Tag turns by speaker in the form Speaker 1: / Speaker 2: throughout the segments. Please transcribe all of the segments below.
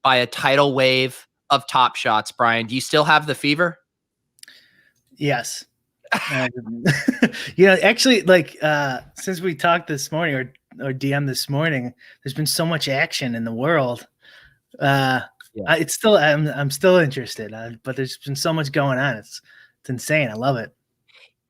Speaker 1: by a tidal wave of Top Shots, Brian. Do you still have the fever?
Speaker 2: Yes. You know, actually, like since we talked this morning or DM this morning, there's been so much action in the world. It's still I'm still interested, but there's been so much going on. It's insane. I love it.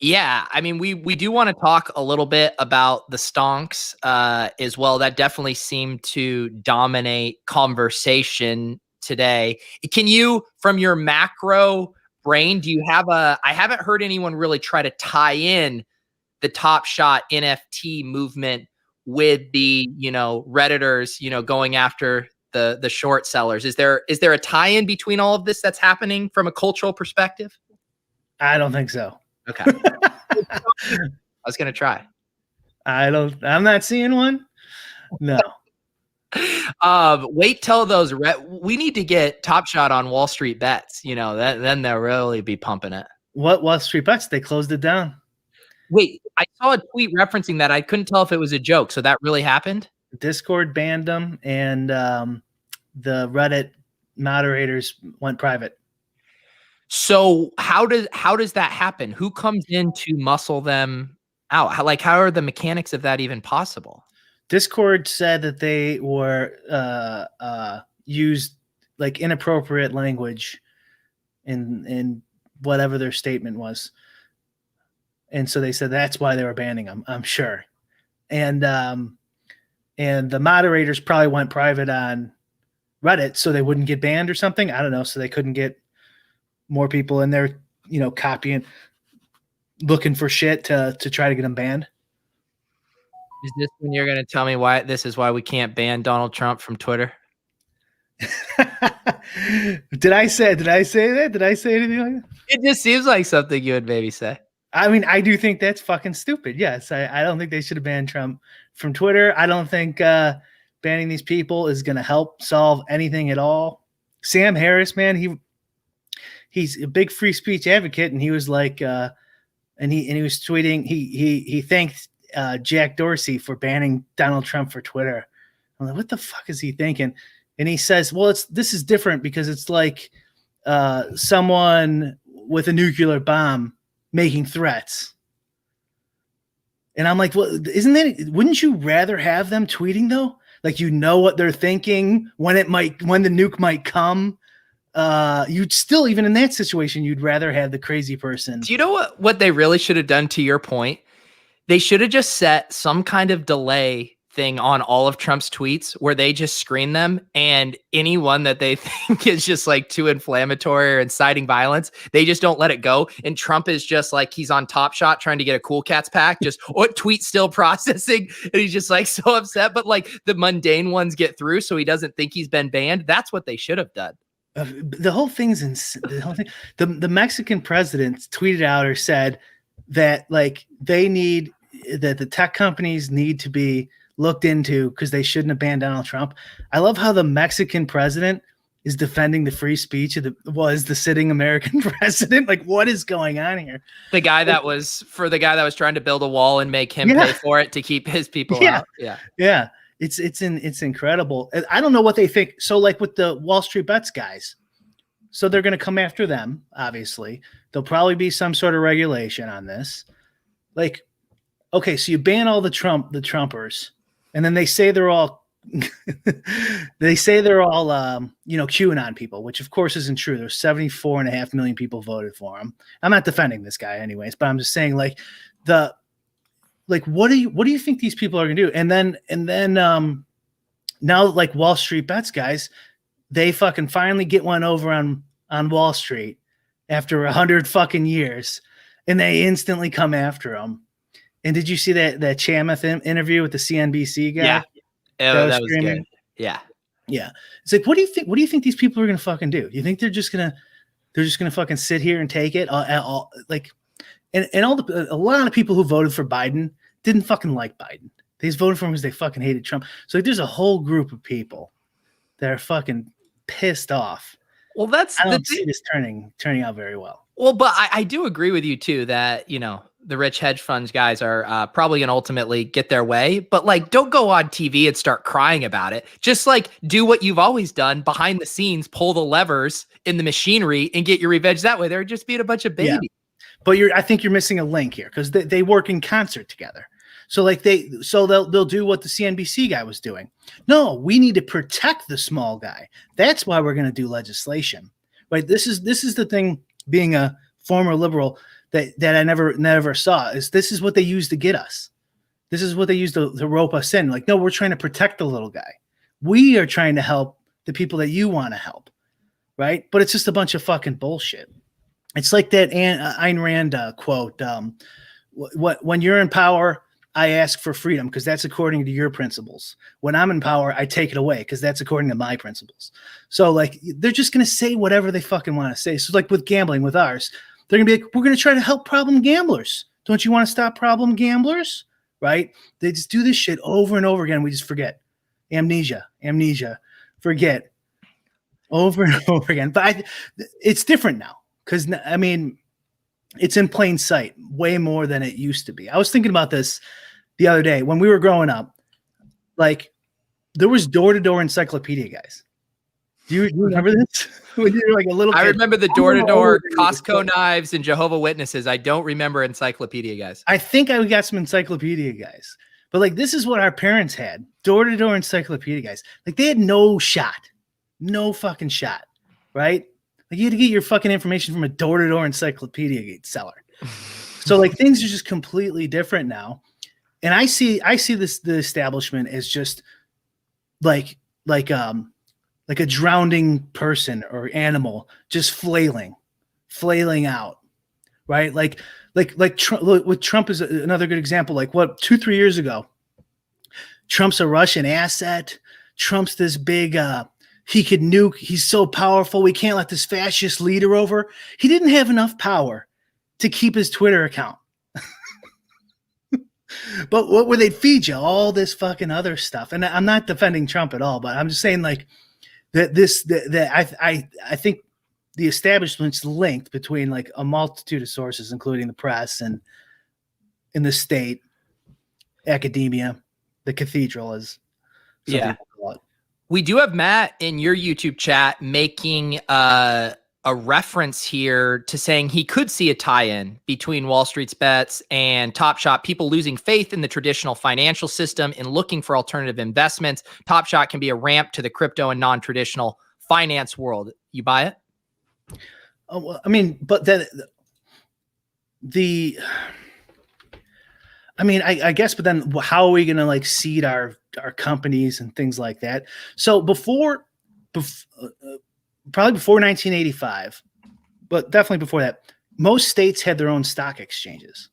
Speaker 1: Yeah, I mean, we do want to talk a little bit about the stonks as well. That definitely seemed to dominate conversation today. Can you, from your macro brain, do you have I haven't heard anyone really try to tie in the Top Shot NFT movement with the, Redditors, going after the short sellers. Is there a tie-in between all of this that's happening from a cultural perspective?
Speaker 2: I don't think so.
Speaker 1: Okay. I was going to try.
Speaker 2: I'm not seeing one. No.
Speaker 1: Wait till those we need to get Top Shot on Wall Street Bets, then they'll really be pumping it.
Speaker 2: What Wall Street Bets? They closed it down.
Speaker 1: Wait, I saw a tweet referencing that. I couldn't tell if it was a joke. So that really happened?
Speaker 2: Discord banned them, and the Reddit moderators went private.
Speaker 1: So how does that happen? Who comes in to muscle them out? How are the mechanics of that even possible?
Speaker 2: Discord said that they were used like inappropriate language in whatever their statement was. And so they said that's why they were banning them, I'm sure. And the moderators probably went private on Reddit so they wouldn't get banned or something. I don't know. So they couldn't get more people in there, copying, looking for shit to try to get them banned.
Speaker 1: Is this when you're going to tell me why we can't ban Donald Trump from Twitter?
Speaker 2: Did I say that? Did I say anything like that?
Speaker 1: It just seems like something you would maybe say.
Speaker 2: I mean, I do think that's fucking stupid. Yes. I don't think they should have banned Trump from Twitter. I don't think banning these people is going to help solve anything at all. Sam Harris, man, he's a big free speech advocate. And he was like, and he was tweeting, he thanked Jack Dorsey for banning Donald Trump for Twitter. I'm like, what the fuck is he thinking? And he says, well, this is different because it's like someone with a nuclear bomb making threats. And I'm like, well, wouldn't you rather have them tweeting though? Like, what they're thinking when the nuke might come. You'd still, even in that situation, you'd rather have the crazy person.
Speaker 1: Do you know what they really should have done, to your point? They should have just set some kind of delay thing on all of Trump's tweets where they just screen them, and anyone that they think is just like too inflammatory or inciting violence, they just don't let it go. And Trump is just like, he's on Top Shot trying to get a Cool Cats pack, just what tweet still processing. And he's just like so upset, but like the mundane ones get through so he doesn't think he's been banned. That's what they should have done.
Speaker 2: The whole thing's the whole thing. The Mexican president tweeted out or said that like that the tech companies need to be looked into because they shouldn't have banned Donald Trump. I love how the Mexican president is defending the free speech of the sitting American president. Like, what is going on here?
Speaker 1: The guy that was trying to build a wall and make him pay for it to keep his people out.
Speaker 2: Yeah. It's incredible. I don't know what they think. So like with the Wall Street Bets guys, so they're going to come after them. Obviously, there'll probably be some sort of regulation on this. Like, okay, so you ban all the Trumpers, and then they say they're all QAnon people, which of course isn't true. There's 74.5 million people voted for him. I'm not defending this guy anyways, but I'm just saying what do you think these people are gonna do? And then now like Wall Street Bets guys, they fucking finally get one over on Wall Street after 100 fucking years, and they instantly come after him. And did you see that Chamath interview with the CNBC guy?
Speaker 1: Yeah, that was good. Yeah.
Speaker 2: It's like, what do you think? What do you think these people are gonna fucking do? You think they're just gonna fucking sit here and take it? A lot of people who voted for Biden didn't fucking like Biden. They just voted for him because they fucking hated Trump. So like, there's a whole group of people that are fucking pissed off.
Speaker 1: Well,
Speaker 2: I don't see this turning out very well.
Speaker 1: Well, but I do agree with you too that, the rich hedge funds guys are probably going to ultimately get their way, but like, don't go on TV and start crying about it. Just like do what you've always done behind the scenes, pull the levers in the machinery and get your revenge that way. They're just being a bunch of babies.
Speaker 2: But I think you're missing a link here because they work in concert together. So like they'll do what the CNBC guy was doing. No, we need to protect the small guy. That's why we're going to do legislation, right? This is the thing. Being a former liberal, that I never saw is this is what they use to get us. This is what they use to rope us in. Like, no, we're trying to protect the little guy. We are trying to help the people that you want to help, right? But it's just a bunch of fucking bullshit. It's like that Ayn Rand quote, when you're in power, I ask for freedom because that's according to your principles. When I'm in power, I take it away because that's according to my principles. So like they're just going to say whatever they fucking want to say. So like with gambling, with ours, they're going to be like, we're going to try to help problem gamblers. Don't you want to stop problem gamblers? Right? They just do this shit over and over again. We just forget. Amnesia, forget over and over again. But it's different now. Because, I mean, it's in plain sight way more than it used to be. I was thinking about this the other day. When we were growing up, like, there was door-to-door encyclopedia guys. Do you remember this? When you were like a little kid?
Speaker 1: I remember the door-to-door Costco knives and Jehovah's Witnesses. I don't remember encyclopedia guys.
Speaker 2: I think I got some encyclopedia guys. But, like, this is what our parents had. Door-to-door encyclopedia guys. Like, they had no shot. No fucking shot. Right? Like you had to get your fucking information from a door-to-door encyclopedia seller. So like things are just completely different now. And I see the establishment as just like a drowning person or animal just flailing out. Right? Like with Trump is another good example. Like 2-3 years ago, Trump's a Russian asset. Trump's this big he could nuke. He's so powerful. We can't let this fascist leader over. He didn't have enough power to keep his Twitter account. But what would they feed you? All this fucking other stuff. And I'm not defending Trump at all, but I'm just saying like that I think the establishment's linked between like a multitude of sources, including the press and in the state, academia, the cathedral, as some people call it.
Speaker 1: We do have Matt in your YouTube chat making a reference here to saying he could see a tie-in between Wall Street's bets and Top Shot, people losing faith in the traditional financial system and looking for alternative investments. Top Shot can be a ramp to the crypto and non-traditional finance world. You buy it?
Speaker 2: Oh, well, I mean, but I guess, but then how are we going to like seed our companies and things like that? So probably before 1985, but definitely before that, most states had their own stock exchanges.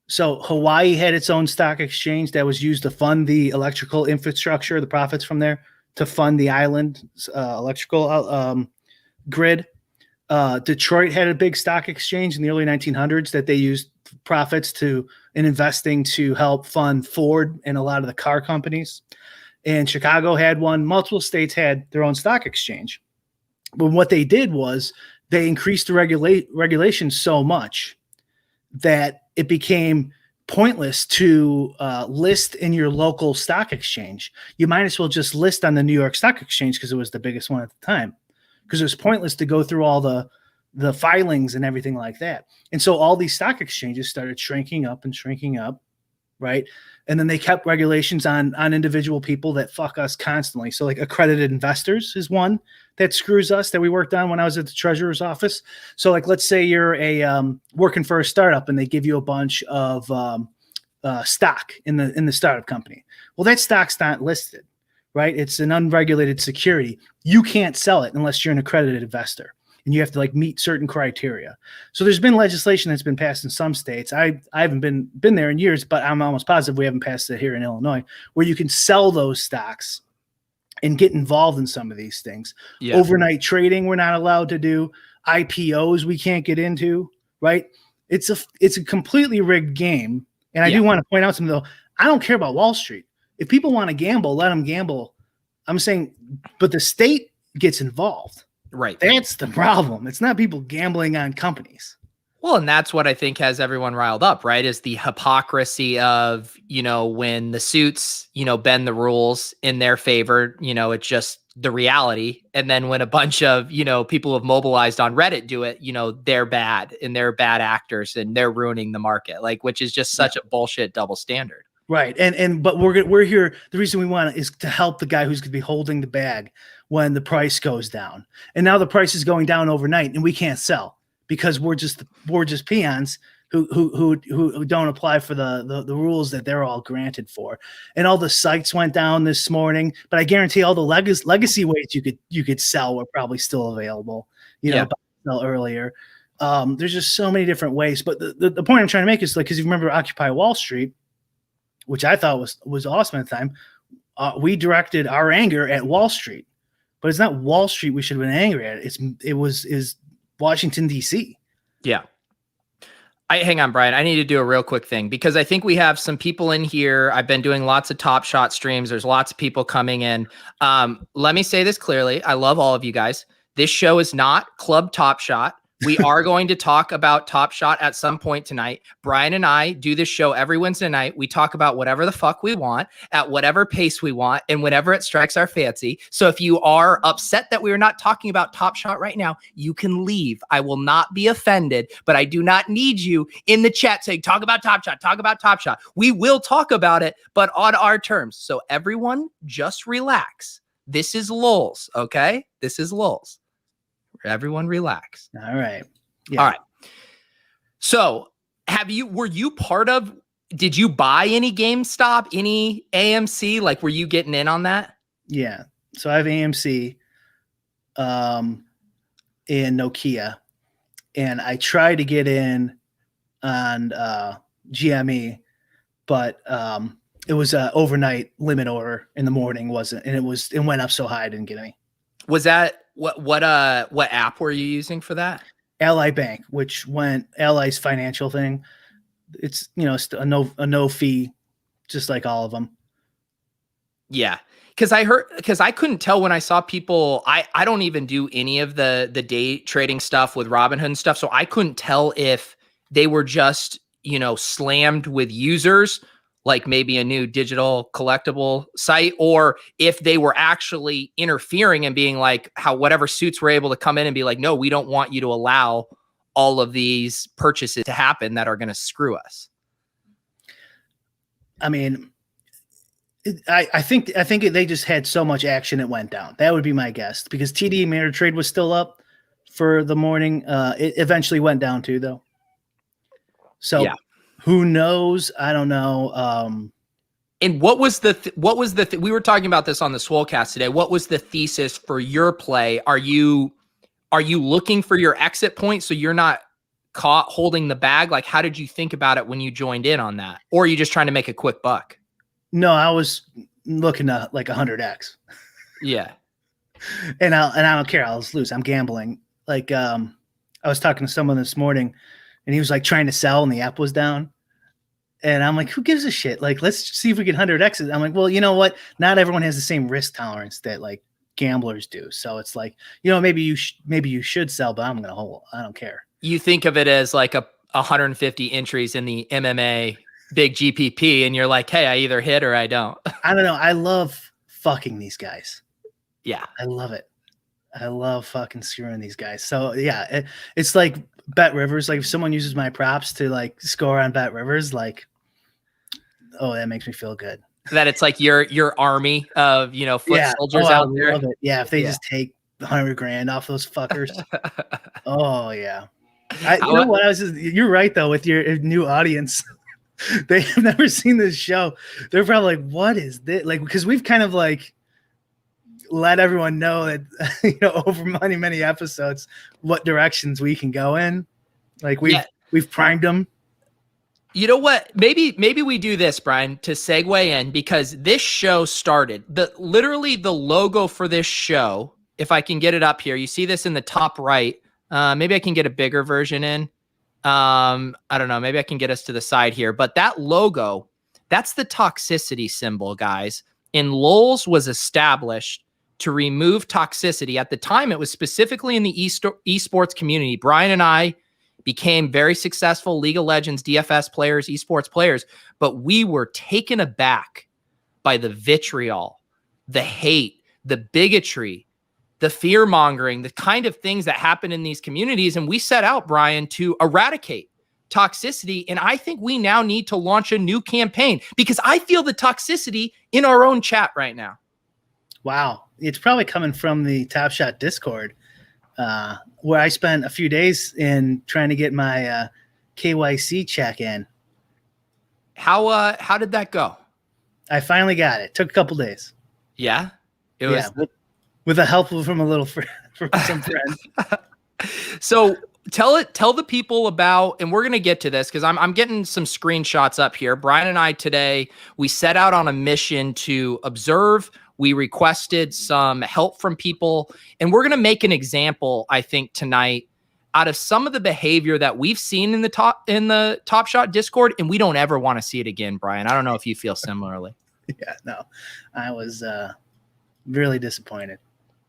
Speaker 2: So Hawaii had its own stock exchange that was used to fund the electrical infrastructure, the profits from there to fund the island electrical grid. Detroit had a big stock exchange in the early 1900s that they used profits in investing to help fund Ford and a lot of the car companies. And Chicago had one. Multiple states had their own stock exchange. But what they did was they increased the regulations so much that it became pointless to list in your local stock exchange. You might as well just list on the New York Stock Exchange because it was the biggest one at the time. Because it was pointless to go through all the filings and everything like that. And so all these stock exchanges started shrinking up, right? And then they kept regulations on individual people that fuck us constantly. So like accredited investors is one that screws us that we worked on when I was at the treasurer's office. So like, let's say you're working for a startup and they give you a bunch of stock in the startup company. Well, that stock's not listed, right? It's an unregulated security. You can't sell it unless you're an accredited investor. And you have to like meet certain criteria. So there's been legislation that's been passed in some states. I haven't been there in years, but I'm almost positive we haven't passed it here in Illinois, where you can sell those stocks and get involved in some of these things. Yeah. Overnight trading, we're not allowed to do. IPOs, we can't get into, right? It's a completely rigged game. And I do want to point out something though. I don't care about Wall Street. If people want to gamble, let them gamble. I'm saying, but the state gets involved.
Speaker 1: Right.
Speaker 2: That's the problem. It's not people gambling on companies.
Speaker 1: Well, and that's what I think has everyone riled up, right? Is the hypocrisy of, when the suits, bend the rules in their favor, it's just the reality. And then when a bunch of, people who have mobilized on Reddit do it, they're bad and they're bad actors and they're ruining the market, which is just such a bullshit double standard.
Speaker 2: Right. But we're here. The reason we want it is to help the guy who's going to be holding the bag when the price goes down. And now the price is going down overnight and we can't sell because we're just peons who don't apply for the rules that they're all granted for. And all the sites went down this morning, but I guarantee all the legacy weights you could sell were probably still available, sell earlier. There's just so many different ways. But the point I'm trying to make is because you remember Occupy Wall Street, which I thought was awesome at the time. We directed our anger at Wall Street, but it's not Wall Street we should have been angry at. It was Washington, D.C.
Speaker 1: Yeah. Hang on, Brian. I need to do a real quick thing because I think we have some people in here. I've been doing lots of Top Shot streams. There's lots of people coming in. Let me say this clearly. I love all of you guys. This show is not Club Top Shot. We are going to talk about Top Shot at some point tonight. Brian and I do this show every Wednesday night. We talk about whatever the fuck we want at whatever pace we want and whenever it strikes our fancy. So if you are upset that we are not talking about Top Shot right now, you can leave. I will not be offended, but I do not need you in the chat saying, talk about Top Shot, talk about Top Shot. We will talk about it, but on our terms. So everyone just relax. This is Lolz, okay? This is Lolz. Everyone relax.
Speaker 2: All right. Yeah.
Speaker 1: All right. So did you buy any GameStop, any AMC? Were you getting in on that?
Speaker 2: Yeah. So I have AMC and Nokia, and I tried to get in on GME, but it was an overnight limit order in the morning, it went up so high I didn't get any.
Speaker 1: Was that what app were you using for that?
Speaker 2: Ally Bank, which went Ally's financial thing. It's a no fee, just like all of them.
Speaker 1: Yeah, because I couldn't tell when I saw people. I don't even do any of the day trading stuff with Robinhood and stuff, so I couldn't tell if they were just slammed with users, like maybe a new digital collectible site, or if they were actually interfering and being like how whatever suits were able to come in and be like, no, we don't want you to allow all of these purchases to happen that are going to screw us.
Speaker 2: I mean, I think they just had so much action it went down. That would be my guess, because TD Ameritrade was still up for the morning. It eventually went down too, though. So yeah. Who knows? I don't know.
Speaker 1: And what was we were talking about this on the Swolecast today. What was the thesis for your play? Are you looking for your exit point so you're not caught holding the bag? How did you think about it when you joined in on that? Or are you just trying to make a quick buck?
Speaker 2: No, I was looking at 100x.
Speaker 1: Yeah.
Speaker 2: And I don't care. I'll just lose. I'm gambling. I was talking to someone this morning and he was trying to sell and the app was down. And I'm like, who gives a shit? Let's see if we get 100x. I'm like, well, you know what? Not everyone has the same risk tolerance that gamblers do. So it's maybe you should sell, but I'm going to hold. I don't care.
Speaker 1: You think of it as a 150 entries in the MMA big GPP. And you're like, hey, I either hit or I don't.
Speaker 2: I don't know. I love fucking these guys.
Speaker 1: Yeah.
Speaker 2: I love it. I love fucking screwing these guys. So yeah, it's like Bet Rivers. If someone uses my props to score on Bet Rivers, oh, that makes me feel good.
Speaker 1: That it's your army of foot soldiers out there.
Speaker 2: Love it. Yeah, if they just take $100,000 off those fuckers. Oh yeah. You're right though with your new audience. They have never seen this show. They're probably like, "What is this?" Because we've kind of let everyone know that over many episodes what directions we can go in. We've primed them.
Speaker 1: You know what? Maybe we do this, Brian, to segue in, because this show started literally the logo for this show. If I can get it up here, you see this in the top right. Maybe I can get a bigger version in. I don't know. Maybe I can get us to the side here, but that logo, that's the toxicity symbol, guys. And Lolz was established to remove toxicity. At the time, it was specifically in the esports community. Brian and I became very successful League of Legends, DFS players, esports players, but we were taken aback by the vitriol, the hate, the bigotry, the fear mongering, the kind of things that happen in these communities. And we set out, Brian, to eradicate toxicity. And I think we now need to launch a new campaign because I feel the toxicity in our own chat right now.
Speaker 2: Wow. It's probably coming from the Top Shot Discord, where I spent a few days in trying to get my KYC check in.
Speaker 1: How did that go?
Speaker 2: I finally got it. Took a couple days.
Speaker 1: Yeah. It was
Speaker 2: with the help from from some friends.
Speaker 1: So tell the people about, and we're going to get to this because I'm getting some screenshots up here. Brian and I today, we set out on a mission to observe. We requested some help from people, and we're going to make an example, I think, tonight out of some of the behavior that we've seen in the Top Shot Discord, and we don't ever want to see it again, Brian. I don't know if you feel similarly.
Speaker 2: Yeah, no, I was really disappointed.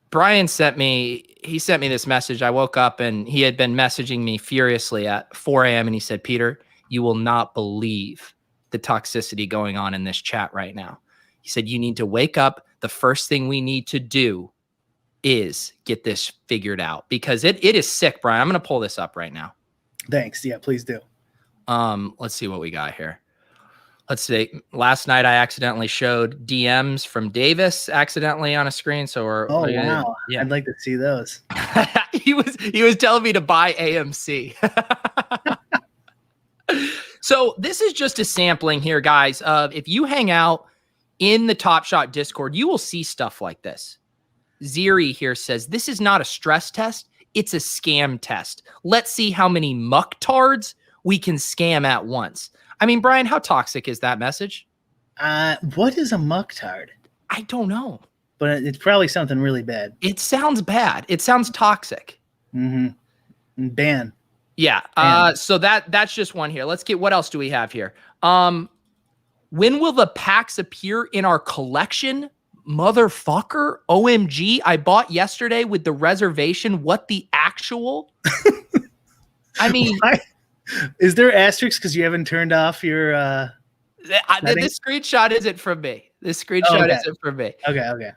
Speaker 1: Brian sent me this message. I woke up and he had been messaging me furiously at 4 a.m. and he said, Peter, you will not believe the toxicity going on in this chat right now. He said, you need to wake up. The first thing we need to do is get this figured out because it is sick, Brian. I'm going to pull this up right now.
Speaker 2: Thanks. Yeah, please do.
Speaker 1: Let's see what we got here. Let's see. Last night I accidentally showed DMs from Davis accidentally on a screen. So
Speaker 2: wow. Yeah. I'd like to see those.
Speaker 1: he was telling me to buy AMC. So this is just a sampling here, guys, of if you hang out in the Top Shot Discord, you will see stuff like this. Ziri here says, this is not a stress test. It's a scam test. Let's see how many mucktards we can scam at once. I mean, Brian, how toxic is that message?
Speaker 2: What is a mucktard?
Speaker 1: I don't know.
Speaker 2: But it's probably something really bad.
Speaker 1: It sounds bad. It sounds toxic.
Speaker 2: Mm-hmm. Ban.
Speaker 1: Yeah. So that's just one here. Let's get, what else do we have here? When will the packs appear in our collection? Motherfucker. OMG. I bought yesterday with the reservation. What the actual? I mean...
Speaker 2: Is there asterisks because you haven't turned off your
Speaker 1: this screenshot isn't from me. This screenshot isn't from me.
Speaker 2: Okay.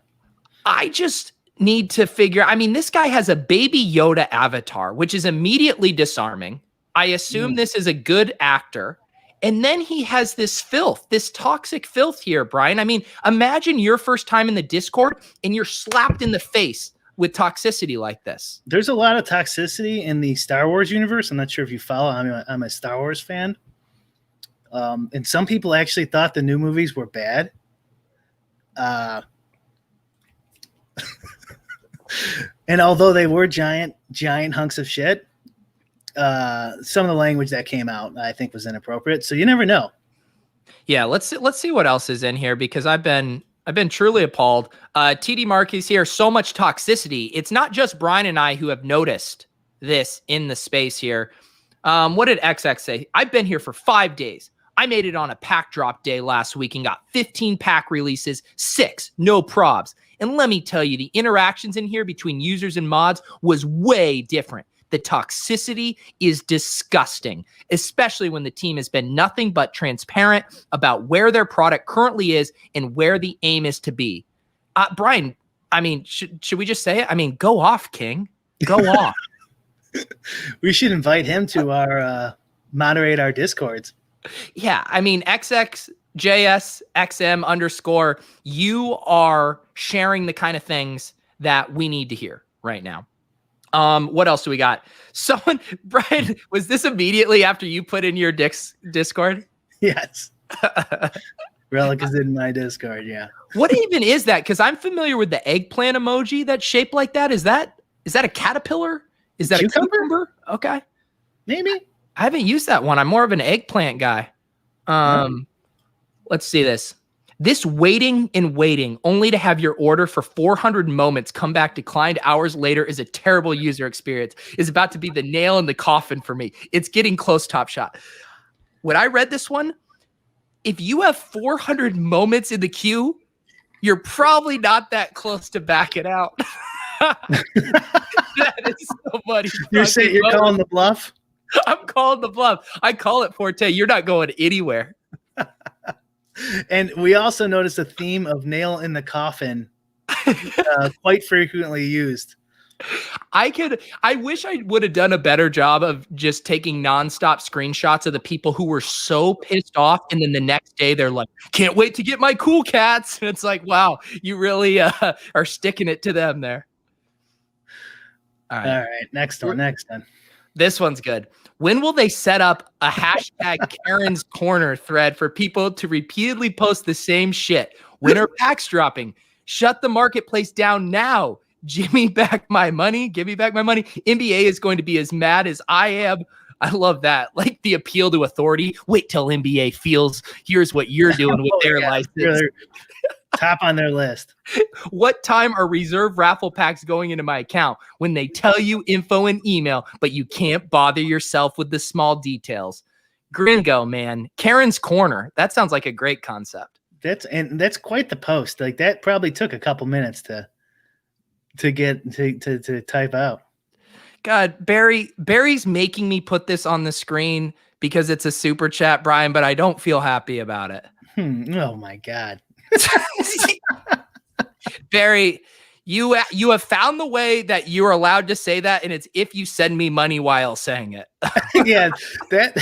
Speaker 1: I just need to figure, I mean, this guy has a baby Yoda avatar, which is immediately disarming. I assume this is a good actor. And then he has this filth, this toxic filth here, Brian. I mean, imagine your first time in the Discord and you're slapped in the face with toxicity like this.
Speaker 2: There's a lot of toxicity in the Star Wars universe. I'm not sure if you follow. I'm a Star Wars fan. And some people actually thought the new movies were bad. And although they were giant hunks of shit, some of the language that came out, I think, was inappropriate. So you never know.
Speaker 1: Yeah, let's see what else is in here because I've been truly appalled. TD Marquis here, so much toxicity. It's not just Brian and I who have noticed this in the space here. What did XX say? I've been here for 5 days. I made it on a pack drop day last week and got 15 pack releases, 6, no probs. And let me tell you, the interactions in here between users and mods was way different. The toxicity is disgusting, especially when the team has been nothing but transparent about where their product currently is and where the aim is to be. Brian, I mean, should we just say it? I mean, go off, King. Go off.
Speaker 2: We should invite him to our moderate our Discords.
Speaker 1: Yeah, I mean, XXJSXM_, you are sharing the kind of things that we need to hear right now. What else do we got? Someone, Brian, was this immediately after you put in your Discord?
Speaker 2: Yes. Relic is in my Discord, yeah.
Speaker 1: What even is that? Because I'm familiar with the eggplant emoji that's shaped like that. Is that a caterpillar? Is that a cucumber? Okay.
Speaker 2: Maybe.
Speaker 1: I haven't used that one. I'm more of an eggplant guy. Let's see this. This waiting and waiting only to have your order for 400 moments come back declined hours later is a terrible user experience. Is about to be the nail in the coffin for me. It's getting close, Top Shot. When I read this one, if you have 400 moments in the queue, you're probably not that close to back it out. That is so funny.
Speaker 2: You're calling the bluff?
Speaker 1: I'm calling the bluff. I call it Forte. You're not going anywhere.
Speaker 2: And we also noticed a theme of nail in the coffin quite frequently used.
Speaker 1: I wish I would have done a better job of just taking nonstop screenshots of the people who were so pissed off. And then the next day they're like, can't wait to get my cool cats. And it's like, wow, you really are sticking it to them there. All right.
Speaker 2: Next one.
Speaker 1: This one's good. When will they set up a hashtag Karen's Corner thread for people to repeatedly post the same shit? When are packs dropping? Shut the marketplace down now. Give me back my money. Give me back my money. NBA is going to be as mad as I am. I love that. Like the appeal to authority. Wait till NBA feels, here's what you're doing with their license.
Speaker 2: Top on their list.
Speaker 1: What time are reserve raffle packs going into my account? When they tell you info in email, but you can't bother yourself with the small details. Gringo, man. Karen's Corner. That sounds like a great concept.
Speaker 2: That's quite the post. Like that probably took a couple minutes to type out.
Speaker 1: God, Barry's making me put this on the screen because it's a super chat, Brian, but I don't feel happy about it.
Speaker 2: Oh my God.
Speaker 1: Barry, you have found the way that you're allowed to say that, and it's if you send me money while saying it.
Speaker 2: Yeah, that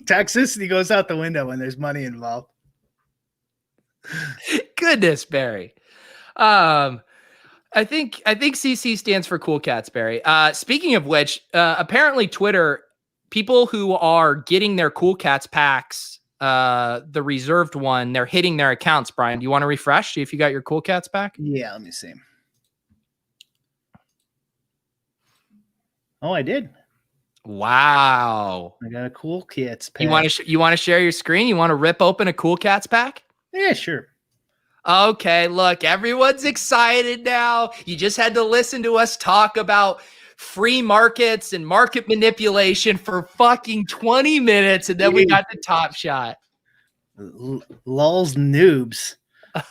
Speaker 2: toxicity goes out the window when there's money involved.
Speaker 1: Goodness, Barry. I think CC stands for Cool Cats, Barry. Speaking of which, apparently Twitter, people who are getting their Cool Cats packs, the reserved one, they're hitting their accounts. Brian, do you want to refresh? See if you got your Cool Cats back?
Speaker 2: Yeah, let me see. Oh, I did.
Speaker 1: Wow.
Speaker 2: I got a Cool Cats pack.
Speaker 1: You want to share your screen? You want to rip open a Cool Cats pack?
Speaker 2: Yeah, sure.
Speaker 1: Okay, look, everyone's excited now. You just had to listen to us talk about free markets and market manipulation for fucking 20 minutes, and then we got the top shot.
Speaker 2: Lolz noobs.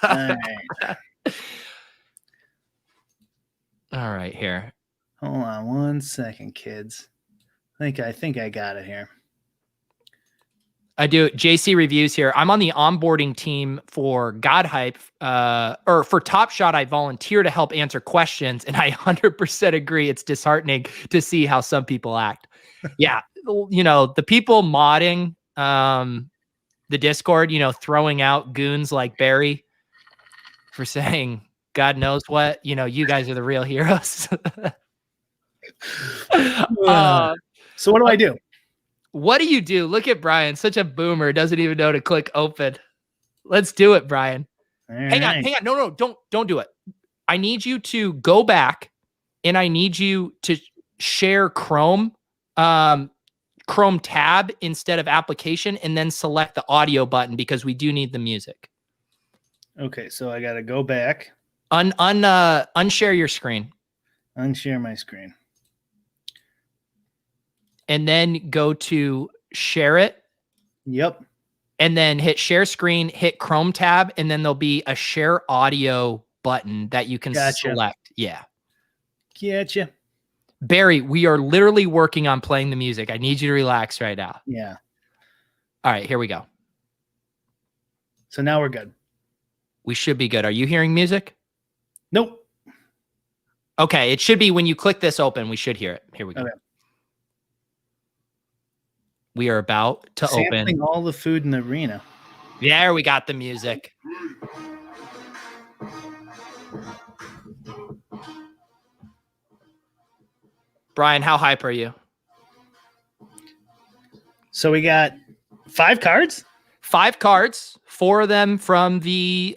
Speaker 2: All right.
Speaker 1: All right, here.
Speaker 2: Hold on 1 second, kids. I think I got it here.
Speaker 1: I do. JC reviews here. I'm on the onboarding team for God Hype, or for Top Shot. I volunteer to help answer questions, and I 100% agree. It's disheartening to see how some people act. Yeah, the people modding the Discord, throwing out goons like Barry for saying God knows what. You guys are the real heroes.
Speaker 2: So what do I do?
Speaker 1: What do you do? Look at Brian, such a boomer, doesn't even know to click open. Let's do it, Brian. Hang on. No, don't do it. I need you to go back, and I need you to share Chrome tab instead of application, and then select the audio button because we do need the music.
Speaker 2: Okay, so I got to go back.
Speaker 1: Unshare your screen.
Speaker 2: Unshare my screen.
Speaker 1: And then go to share it.
Speaker 2: Yep.
Speaker 1: And then hit share screen, hit Chrome tab, and then there'll be a share audio button that you can select. Yeah.
Speaker 2: Gotcha.
Speaker 1: Barry, we are literally working on playing the music. I need you to relax right now.
Speaker 2: Yeah.
Speaker 1: All right, here we go.
Speaker 2: So now we're good.
Speaker 1: We should be good. Are you hearing music?
Speaker 2: Nope.
Speaker 1: Okay, it should be when you click this open. We should hear it. Here we go. Okay. We are about to open
Speaker 2: all the food in the arena.
Speaker 1: There we got the music. Brian, how hype are you?
Speaker 2: So we got 5 cards?
Speaker 1: 5 cards, 4 of them from the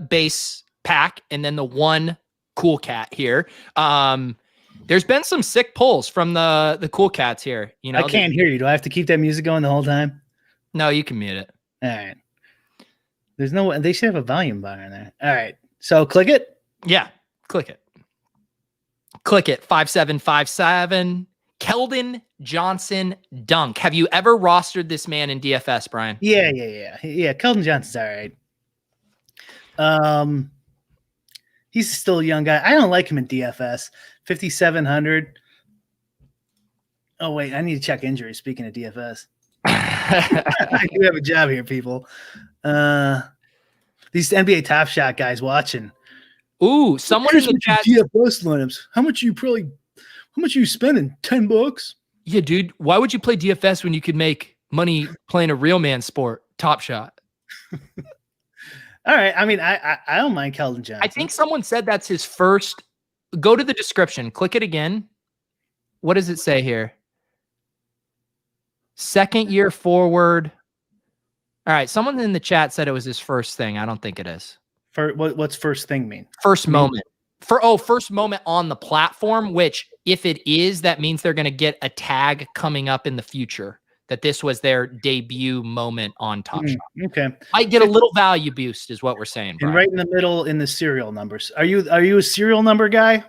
Speaker 1: base pack, and then the 1 Cool Cat here. There's been some sick pulls from the Cool Cats here.
Speaker 2: I can't hear you. Do I have to keep that music going the whole time?
Speaker 1: No, you can mute it.
Speaker 2: All right. There's no. They should have a volume bar in there. All right. So click it.
Speaker 1: Yeah, click it. Click it. 5757. Keldon Johnson Dunk. Have you ever rostered this man in DFS, Brian?
Speaker 2: Yeah. Keldon Johnson's all right. He's still a young guy. I don't like him in DFS. 5,700. Oh wait, I need to check injuries. Speaking of DFS, I do have a job here, people. These NBA Top Shot guys watching.
Speaker 1: Ooh, someone in the chat.
Speaker 2: DFS lineups. How much are you spending? $10?
Speaker 1: Yeah, dude. Why would you play DFS when you could make money playing a real man sport? Top Shot.
Speaker 2: All right. I mean, I don't mind Keldon Johnson.
Speaker 1: I think someone said that's his first. Go to the description. Click it again. What does it say here? Second year forward. All right. Someone in the chat said it was his first thing. I don't think it is.
Speaker 2: What's first thing mean?
Speaker 1: First moment. First moment on the platform, which if it is, that means they're going to get a tag coming up in the future that this was their debut moment on Top Shot.
Speaker 2: Okay.
Speaker 1: Might get a little value boost is what we're saying, Brian.
Speaker 2: And right in the middle in the serial numbers. Are you a serial number guy?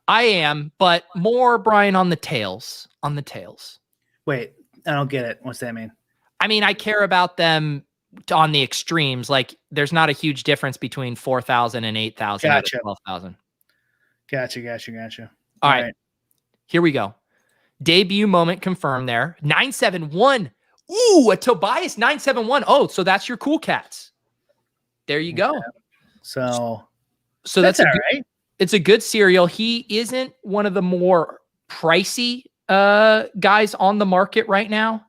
Speaker 1: I am, but more, Brian, on the tails. On the tails.
Speaker 2: Wait, I don't get it. What's that mean?
Speaker 1: I mean, I care about them on the extremes. Like, there's not a huge difference between 4,000 and 8,000
Speaker 2: Gotcha.
Speaker 1: 12,000.
Speaker 2: Gotcha.
Speaker 1: All right. Here we go. Debut moment confirmed there. 971. Ooh, a Tobias 971. Oh, so that's your cool cats. There you go.
Speaker 2: So
Speaker 1: that's
Speaker 2: all right.
Speaker 1: It's a good serial. He isn't one of the more pricey guys on the market right now.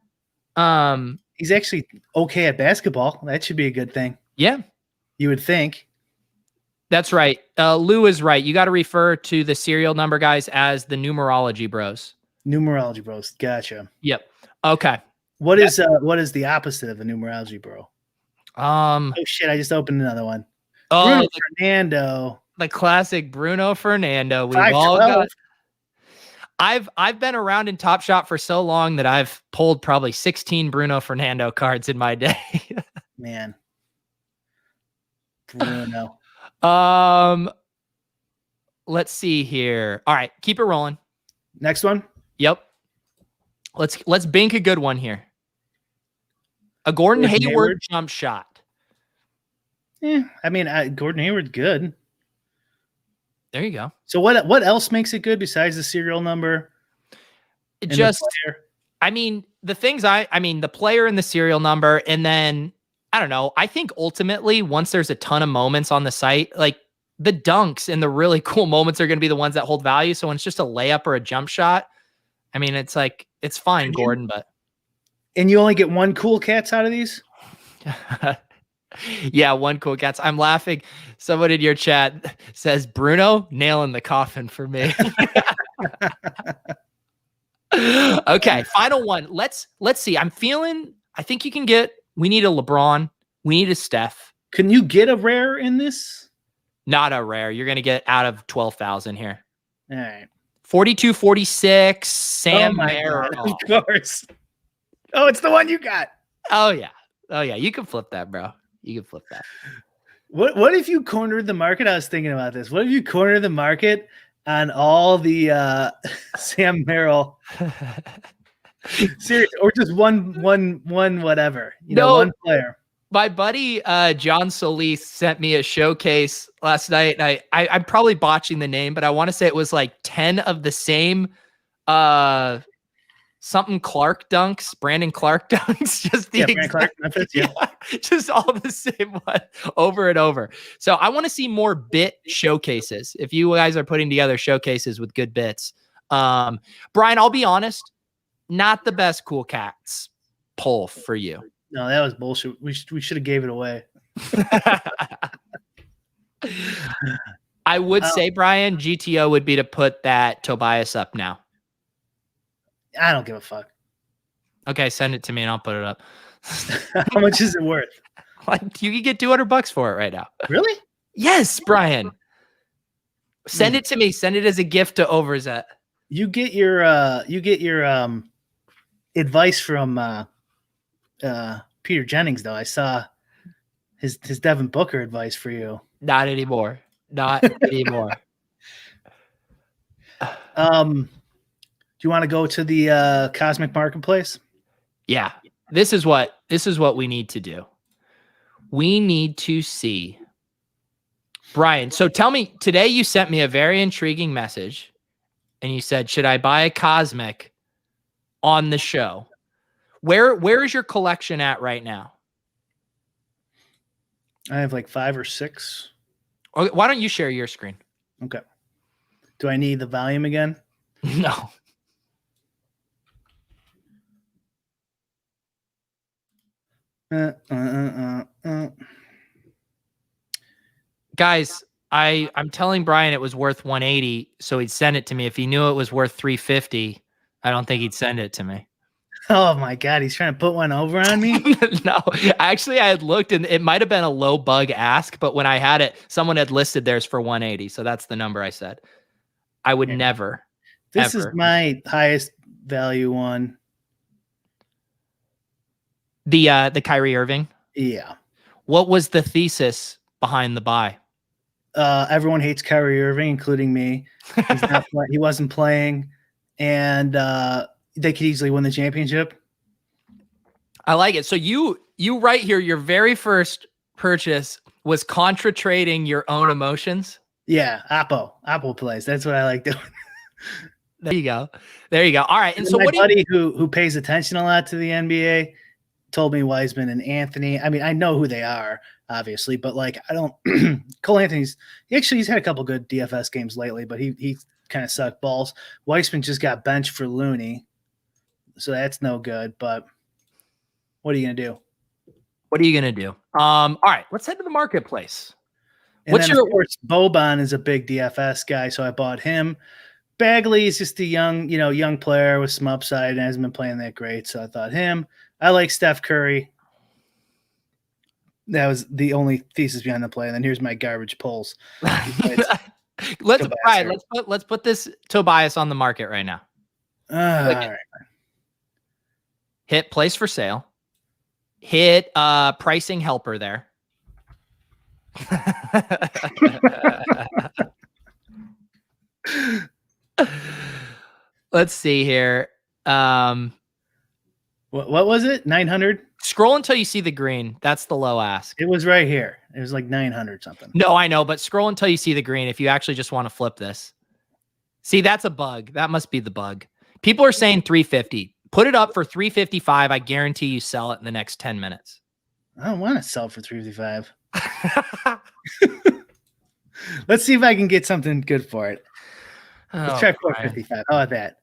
Speaker 2: He's actually okay at basketball. That should be a good thing.
Speaker 1: Yeah.
Speaker 2: You would think.
Speaker 1: That's right. Lou is right. You got to refer to the serial number guys as the numerology bros.
Speaker 2: Numerology bros. Gotcha.
Speaker 1: Yep. Okay.
Speaker 2: What is the opposite of a numerology bro?
Speaker 1: Oh
Speaker 2: shit, I just opened another one.
Speaker 1: Oh,
Speaker 2: Bruno Fernando.
Speaker 1: The classic Bruno Fernando. We've all got. I've been around in Top Shot for so long that I've pulled probably 16 Bruno Fernando cards in my day.
Speaker 2: Man. Bruno.
Speaker 1: Let's see here. All right, keep it rolling.
Speaker 2: Next one.
Speaker 1: Yep. Let's bank a good one here. A Gordon Hayward jump shot.
Speaker 2: Yeah, I mean, Gordon Hayward's good.
Speaker 1: There you go.
Speaker 2: So what else makes it good besides the serial number?
Speaker 1: I mean, the player and the serial number, and then I don't know. I think ultimately, once there's a ton of moments on the site, like the dunks and the really cool moments are going to be the ones that hold value. So when it's just a layup or a jump shot, I mean, it's like, it's fine, Gordon, but.
Speaker 2: And you only get one cool cats out of these?
Speaker 1: Yeah, one cool cats. I'm laughing. Someone in your chat says, Bruno, nailing the coffin for me. Okay, final one. Let's see. I think you can get, we need a LeBron. We need a Steph.
Speaker 2: Can you get a rare in this?
Speaker 1: Not a rare. You're going to get out of 12,000 here.
Speaker 2: All right.
Speaker 1: 42-46, Sam Merrill.
Speaker 2: Of course. Oh, it's the one you got.
Speaker 1: Oh, yeah. You can flip that, bro. You can flip that.
Speaker 2: What if you cornered the market? I was thinking about this. What if you cornered the market on all the Sam Merrill series, or just one whatever? One player.
Speaker 1: My buddy John Solis sent me a showcase last night. And I'm probably botching the name, but I want to say it was like 10 of the same something Clark dunks, Brandon Clark dunks, just the
Speaker 2: Brandon Clark, Memphis, yeah,
Speaker 1: just all the same one over and over. So I want to see more bit showcases. If you guys are putting together showcases with good bits, Brian, I'll be honest, not the best cool cats pull for you.
Speaker 2: No, that was bullshit. We should have gave it away.
Speaker 1: I would say, Brian, GTO would be to put that Tobias up now.
Speaker 2: I don't give a fuck.
Speaker 1: Okay, send it to me and I'll put it up.
Speaker 2: How much is it worth?
Speaker 1: Like, you can get $200 for it right now.
Speaker 2: Really?
Speaker 1: Yes, Brian. Send it to me. Send it as a gift to Overzet.
Speaker 2: You get your advice from Peter Jennings, though. I saw his Devin Booker advice for you.
Speaker 1: Not anymore. Not anymore. Do you want to go to the Cosmic Marketplace? Yeah. This is what we need to do. We need to see. Brian, so tell me, today you sent me a very intriguing message and you said, should I buy a Cosmic on the show. Where is your collection at right now?
Speaker 2: I have like 5 or 6.
Speaker 1: Or why don't you share your screen?
Speaker 2: Okay. Do I need the volume again?
Speaker 1: No. Guys, I'm telling Brian it was worth 180, so he'd send it to me. If he knew it was worth 350, I don't think he'd send it to me.
Speaker 2: Oh my God, he's trying to put one over on me?
Speaker 1: No, actually, I had looked and it might have been a low bug ask, but when I had it, someone had listed theirs for 180. So that's the number I said. I would never.
Speaker 2: This
Speaker 1: ever.
Speaker 2: Is my highest value one.
Speaker 1: The Kyrie Irving.
Speaker 2: Yeah.
Speaker 1: What was the thesis behind the buy?
Speaker 2: Everyone hates Kyrie Irving, including me. He wasn't playing, and they could easily win the championship.
Speaker 1: I like it. So you right here, your very first purchase was contra-trading your own emotions.
Speaker 2: Yeah, Apple plays. That's what I like doing.
Speaker 1: There you go. There you go. All right. And so
Speaker 2: my buddy who pays attention a lot to the NBA told me Wiseman and Anthony. I mean, I know who they are, obviously, but like I don't. Cole Anthony's he's had a couple good DFS games lately, but he kind of sucked balls. Wiseman just got benched for Looney, so that's no good. But what are you gonna do?
Speaker 1: What are you gonna do? All right, let's head to the marketplace.
Speaker 2: And then, of course, Boban is a big DFS guy, so I bought him. Bagley is just a young player with some upside and hasn't been playing that great, so I thought him. I like Steph Curry. That was the only thesis behind the play. And then here's my garbage pulls.
Speaker 1: Let's put this Tobias on the market right now.
Speaker 2: All right.
Speaker 1: Hit place for sale. Hit pricing helper there. Let's see here.
Speaker 2: What was it? 900?
Speaker 1: Scroll until you see the green. That's the low ask.
Speaker 2: It was right here. It was like 900 something.
Speaker 1: No, I know, but scroll until you see the green if you actually just want to flip this. See, that's a bug. That must be the bug. People are saying 350. Put it up for 355. I guarantee you sell it in the next 10 minutes.
Speaker 2: I don't want to sell for 355. Let's see if I can get something good for it. Let's try 455. How about that?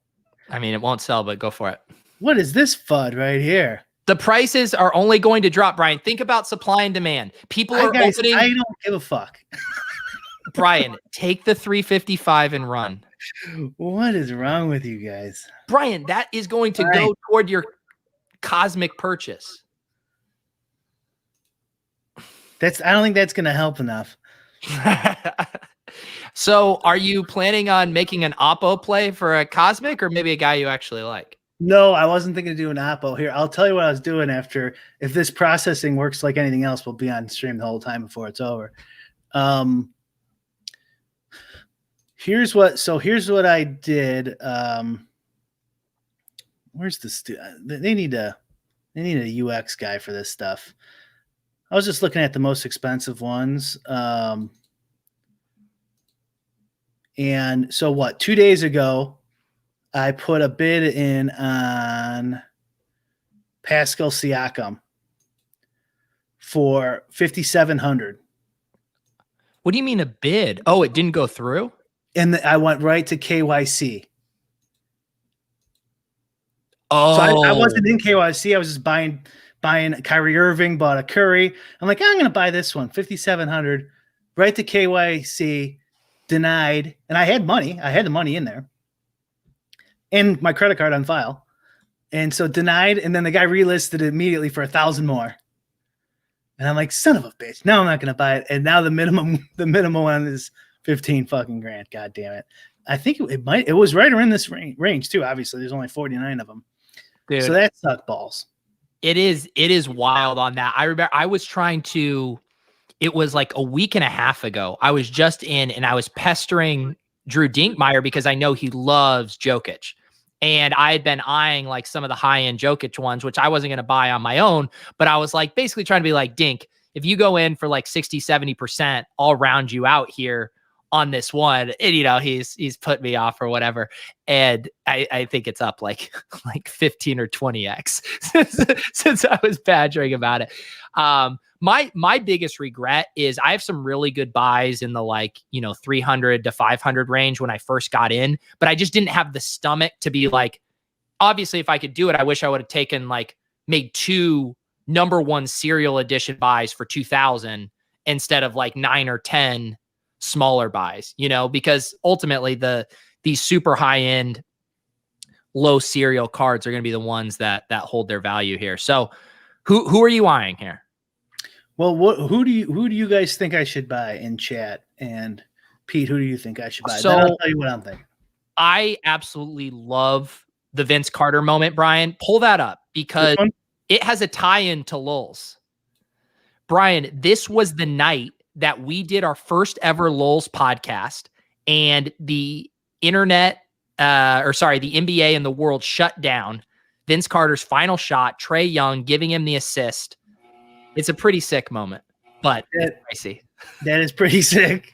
Speaker 1: I mean, it won't sell, but go for it.
Speaker 2: What is this FUD right here?
Speaker 1: The prices are only going to drop, Brian. Think about supply and demand. People are opening.
Speaker 2: I don't give a fuck.
Speaker 1: Brian, take the 355 and run.
Speaker 2: What is wrong with you guys?
Speaker 1: Brian, that is going to go toward your cosmic purchase.
Speaker 2: I don't think that's going to help enough.
Speaker 1: So are you planning on making an Oppo play for a cosmic or maybe a guy you actually like?
Speaker 2: No, I wasn't thinking of doing Oppo. Here, I'll tell you what I was doing after. If this processing works like anything else, we'll be on stream the whole time before it's over. Here's what I did. Where's the they need a UX guy for this stuff. I was just looking at the most expensive ones. And so what? 2 days ago, I put a bid in on Pascal Siakam for 5,700.
Speaker 1: What do you mean a bid? Oh, it didn't go through?
Speaker 2: And I went right to KYC.
Speaker 1: Oh,
Speaker 2: so I wasn't in KYC. I was just buying Kyrie Irving, bought a Curry. I'm like, I'm going to buy this one, 5,700, right to KYC, denied. And I had money. I had the money in there and my credit card on file. And so denied. And then the guy relisted it immediately for 1,000 more. And I'm like, son of a bitch. No, I'm not going to buy it. And now the minimum one is 15 fucking grand. God damn it. I think it was right around this range too. Obviously there's only 49 of them. Dude, so that sucked balls.
Speaker 1: It is wild on that. I remember I was trying to, it was like a week and a half ago. I was just in and I was pestering Drew Dinkmeyer because I know he loves Jokic. And I had been eyeing like some of the high-end Jokic ones, which I wasn't going to buy on my own. But I was like basically trying to be like, Dink, if you go in for like 60, 70%, I'll round you out here on this one, and he's put me off or whatever, and I think it's up like 15 or 20x since I was badgering about it. My biggest regret is I have some really good buys in the 300 to 500 range when I first got in, but I just didn't have the stomach to be like, obviously if I could do it, I wish I would have taken made 2 number 1 serial edition buys for 2000 instead of 9 or 10 smaller buys, because ultimately these super high end, low serial cards are going to be the ones that hold their value here. So who are you eyeing here?
Speaker 2: Well, who do you guys think I should buy in chat? And Pete, who do you think I should buy?
Speaker 1: So
Speaker 2: then I'll tell you what I'm thinking.
Speaker 1: I absolutely love the Vince Carter moment, Brian. Pull that up because it has a tie-in to Lolz. Brian, this was the night that we did our first ever Lolz podcast, and the internet, the NBA and the world shut down. Vince Carter's final shot, Trae Young giving him the assist. It's a pretty sick moment, but it's pricey.
Speaker 2: That is pretty sick.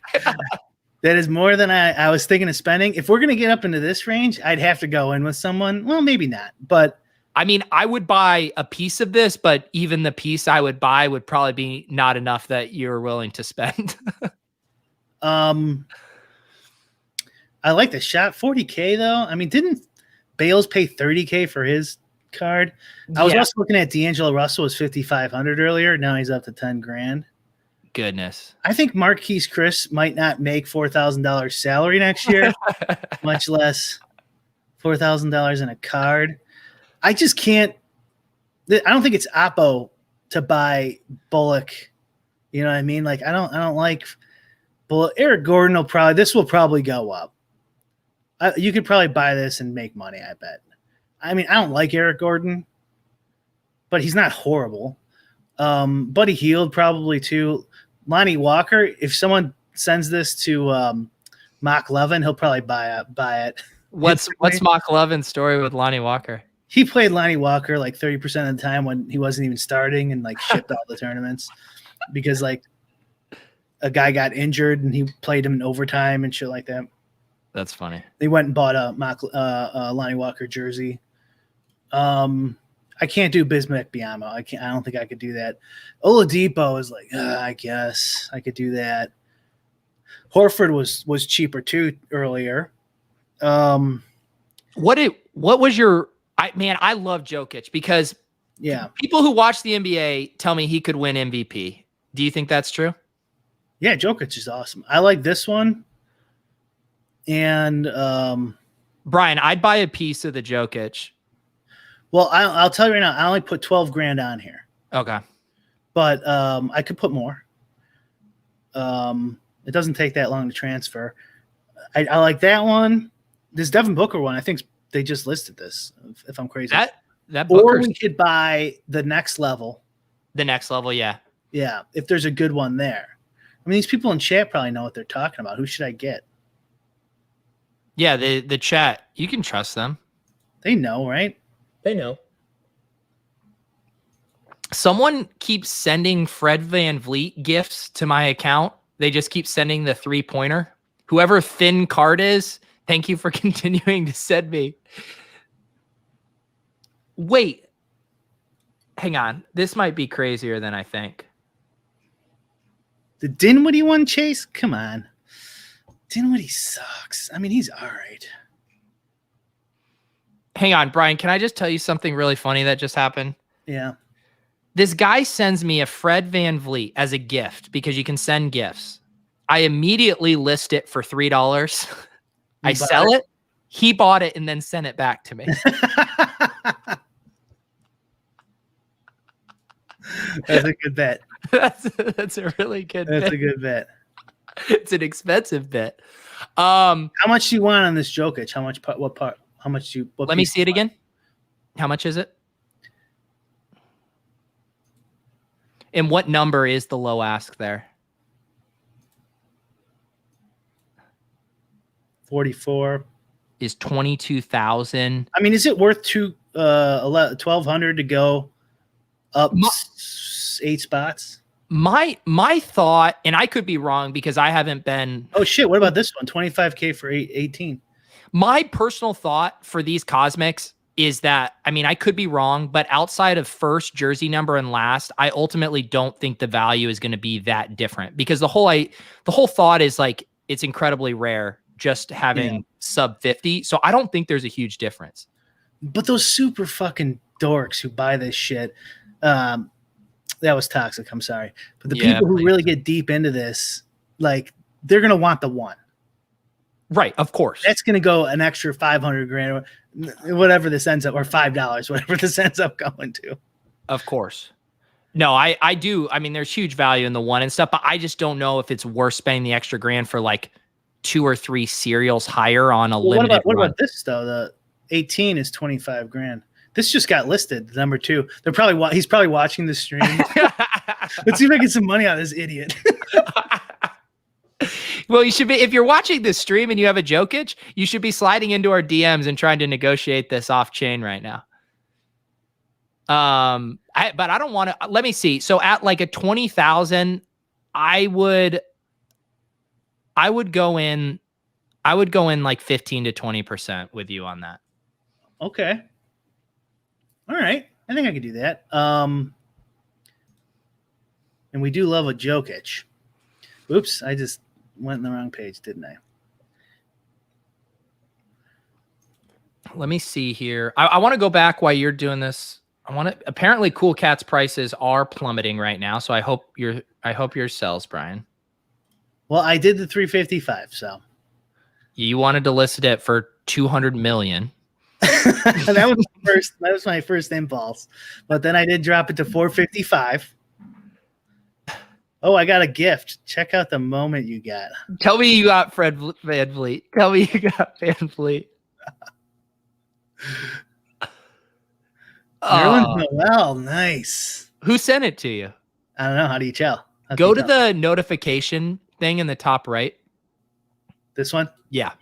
Speaker 2: That is more than I was thinking of spending. If we're going to get up into this range, I'd have to go in with someone. Well, maybe not, but
Speaker 1: I mean, I would buy a piece of this, but even the piece I would buy would probably be not enough that you're willing to spend.
Speaker 2: I like the shot. 40K though. I mean, didn't Bales pay 30K for his card? I was also looking at D'Angelo Russell was 5,500 earlier. Now he's up to 10 grand.
Speaker 1: Goodness.
Speaker 2: I think Marquise Chris might not make $4,000 salary next year, much less $4,000 in a card. I just can't. I don't think it's Oppo to buy Bullock. You know what I mean? I don't like Bullock. Eric Gordon will probably go up. You could probably buy this and make money, I bet. I mean, I don't like Eric Gordon, but he's not horrible. Buddy Hield probably too. Lonnie Walker, if someone sends this to Mock Levin, he'll probably buy it.
Speaker 1: What's Mock Levin's story with Lonnie Walker?
Speaker 2: He played Lonnie Walker 30% of the time when he wasn't even starting and shipped all the tournaments because a guy got injured and he played him in overtime and shit like that.
Speaker 1: That's funny.
Speaker 2: They went and bought a Lonnie Walker jersey. I can't do Bismack Biyama. I don't think I could do that. Oladipo is I guess I could do that. Horford was cheaper too earlier.
Speaker 1: What was your? I love Jokic because people who watch the NBA tell me he could win MVP. Do you think that's true?
Speaker 2: Yeah, Jokic is awesome. I like this one. And
Speaker 1: Brian, I'd buy a piece of the Jokic.
Speaker 2: Well, I'll tell you right now, I only put 12 grand on here.
Speaker 1: Okay.
Speaker 2: But I could put more. It doesn't take that long to transfer. I like that one. This Devin Booker one, I think they just listed this, if I'm crazy.
Speaker 1: That
Speaker 2: or we could buy the next level.
Speaker 1: The next level, yeah.
Speaker 2: Yeah, if there's a good one there. I mean, these people in chat probably know what they're talking about. Who should I get?
Speaker 1: Yeah, the chat. You can trust them.
Speaker 2: They know, right?
Speaker 1: They know. Someone keeps sending Fred VanVleet gifts to my account. They just keep sending the 3-pointer. Whoever Thin Card is, thank you for continuing to send me. Wait. Hang on. This might be crazier than I think.
Speaker 2: The Dinwiddie one, Chase? Come on. Dinwiddie sucks. I mean, he's all right.
Speaker 1: Hang on, Brian. Can I just tell you something really funny that just happened?
Speaker 2: Yeah.
Speaker 1: This guy sends me a Fred VanVleet as a gift because you can send gifts. I immediately list it for $3. I sell it. He bought it and then sent it back to me.
Speaker 2: That's a good bet.
Speaker 1: That's a really good bet.
Speaker 2: That's a good bet.
Speaker 1: It's an expensive bet.
Speaker 2: How much do you want on this Jokic? How much? What part? How much do you?
Speaker 1: Let me see it again. How much is it? And what number is the low ask there?
Speaker 2: 44
Speaker 1: is 22,000.
Speaker 2: I mean, is it worth 1,200 to go up 8 spots?
Speaker 1: My thought, and I could be wrong because I haven't been.
Speaker 2: Oh shit! What about this one? 25K for 18.
Speaker 1: My personal thought for these cosmics is that, I mean, I could be wrong, but outside of first, jersey number, and last, I ultimately don't think the value is going to be that different, because the whole thought is like it's incredibly rare just having sub 50. So I don't think there's a huge difference.
Speaker 2: But those super fucking dorks who buy this shit, that was toxic. I'm sorry. But the people who really get deep into this, like, they're going to want the one.
Speaker 1: Right. Of course.
Speaker 2: That's going to go an extra 500 grand or whatever this ends up, or $5, whatever this ends up going to.
Speaker 1: Of course. No, I do. I mean, there's huge value in the one and stuff, but I just don't know if it's worth spending the extra grand for like 2 or 3 serials higher on a limited.
Speaker 2: What about this though? The 18 is 25 grand. This just got listed, number 2. They're probably he's probably watching the stream. Let's see if I get some money out of this idiot.
Speaker 1: Well, you should be, if you're watching this stream and you have a Jokic, you should be sliding into our DMs and trying to negotiate this off chain right now. But I don't want to. Let me see. So at like a 20,000, I would go in. I would go in like 15 to 20% with you on that.
Speaker 2: Okay. All right. I think I could do that. And we do love a Jokic. Oops, I just went in the wrong page, didn't I?
Speaker 1: Let me see here. I want to go back while you're doing this. Apparently Cool Cat's prices are plummeting right now, so I hope yours sells, Brian.
Speaker 2: Well, I did the 355, so.
Speaker 1: You wanted to list it for 200 million.
Speaker 2: That was my first impulse. But then I did drop it to 455. Oh, I got a gift. Check out the moment you got.
Speaker 1: Tell me you got Fred VanVleet. Tell me you got VanVleet.
Speaker 2: Nerlens Noel, nice.
Speaker 1: Who sent it to you?
Speaker 2: I don't know. How do you tell?
Speaker 1: Go to the notification thing in the top right.
Speaker 2: This one?
Speaker 1: Yeah.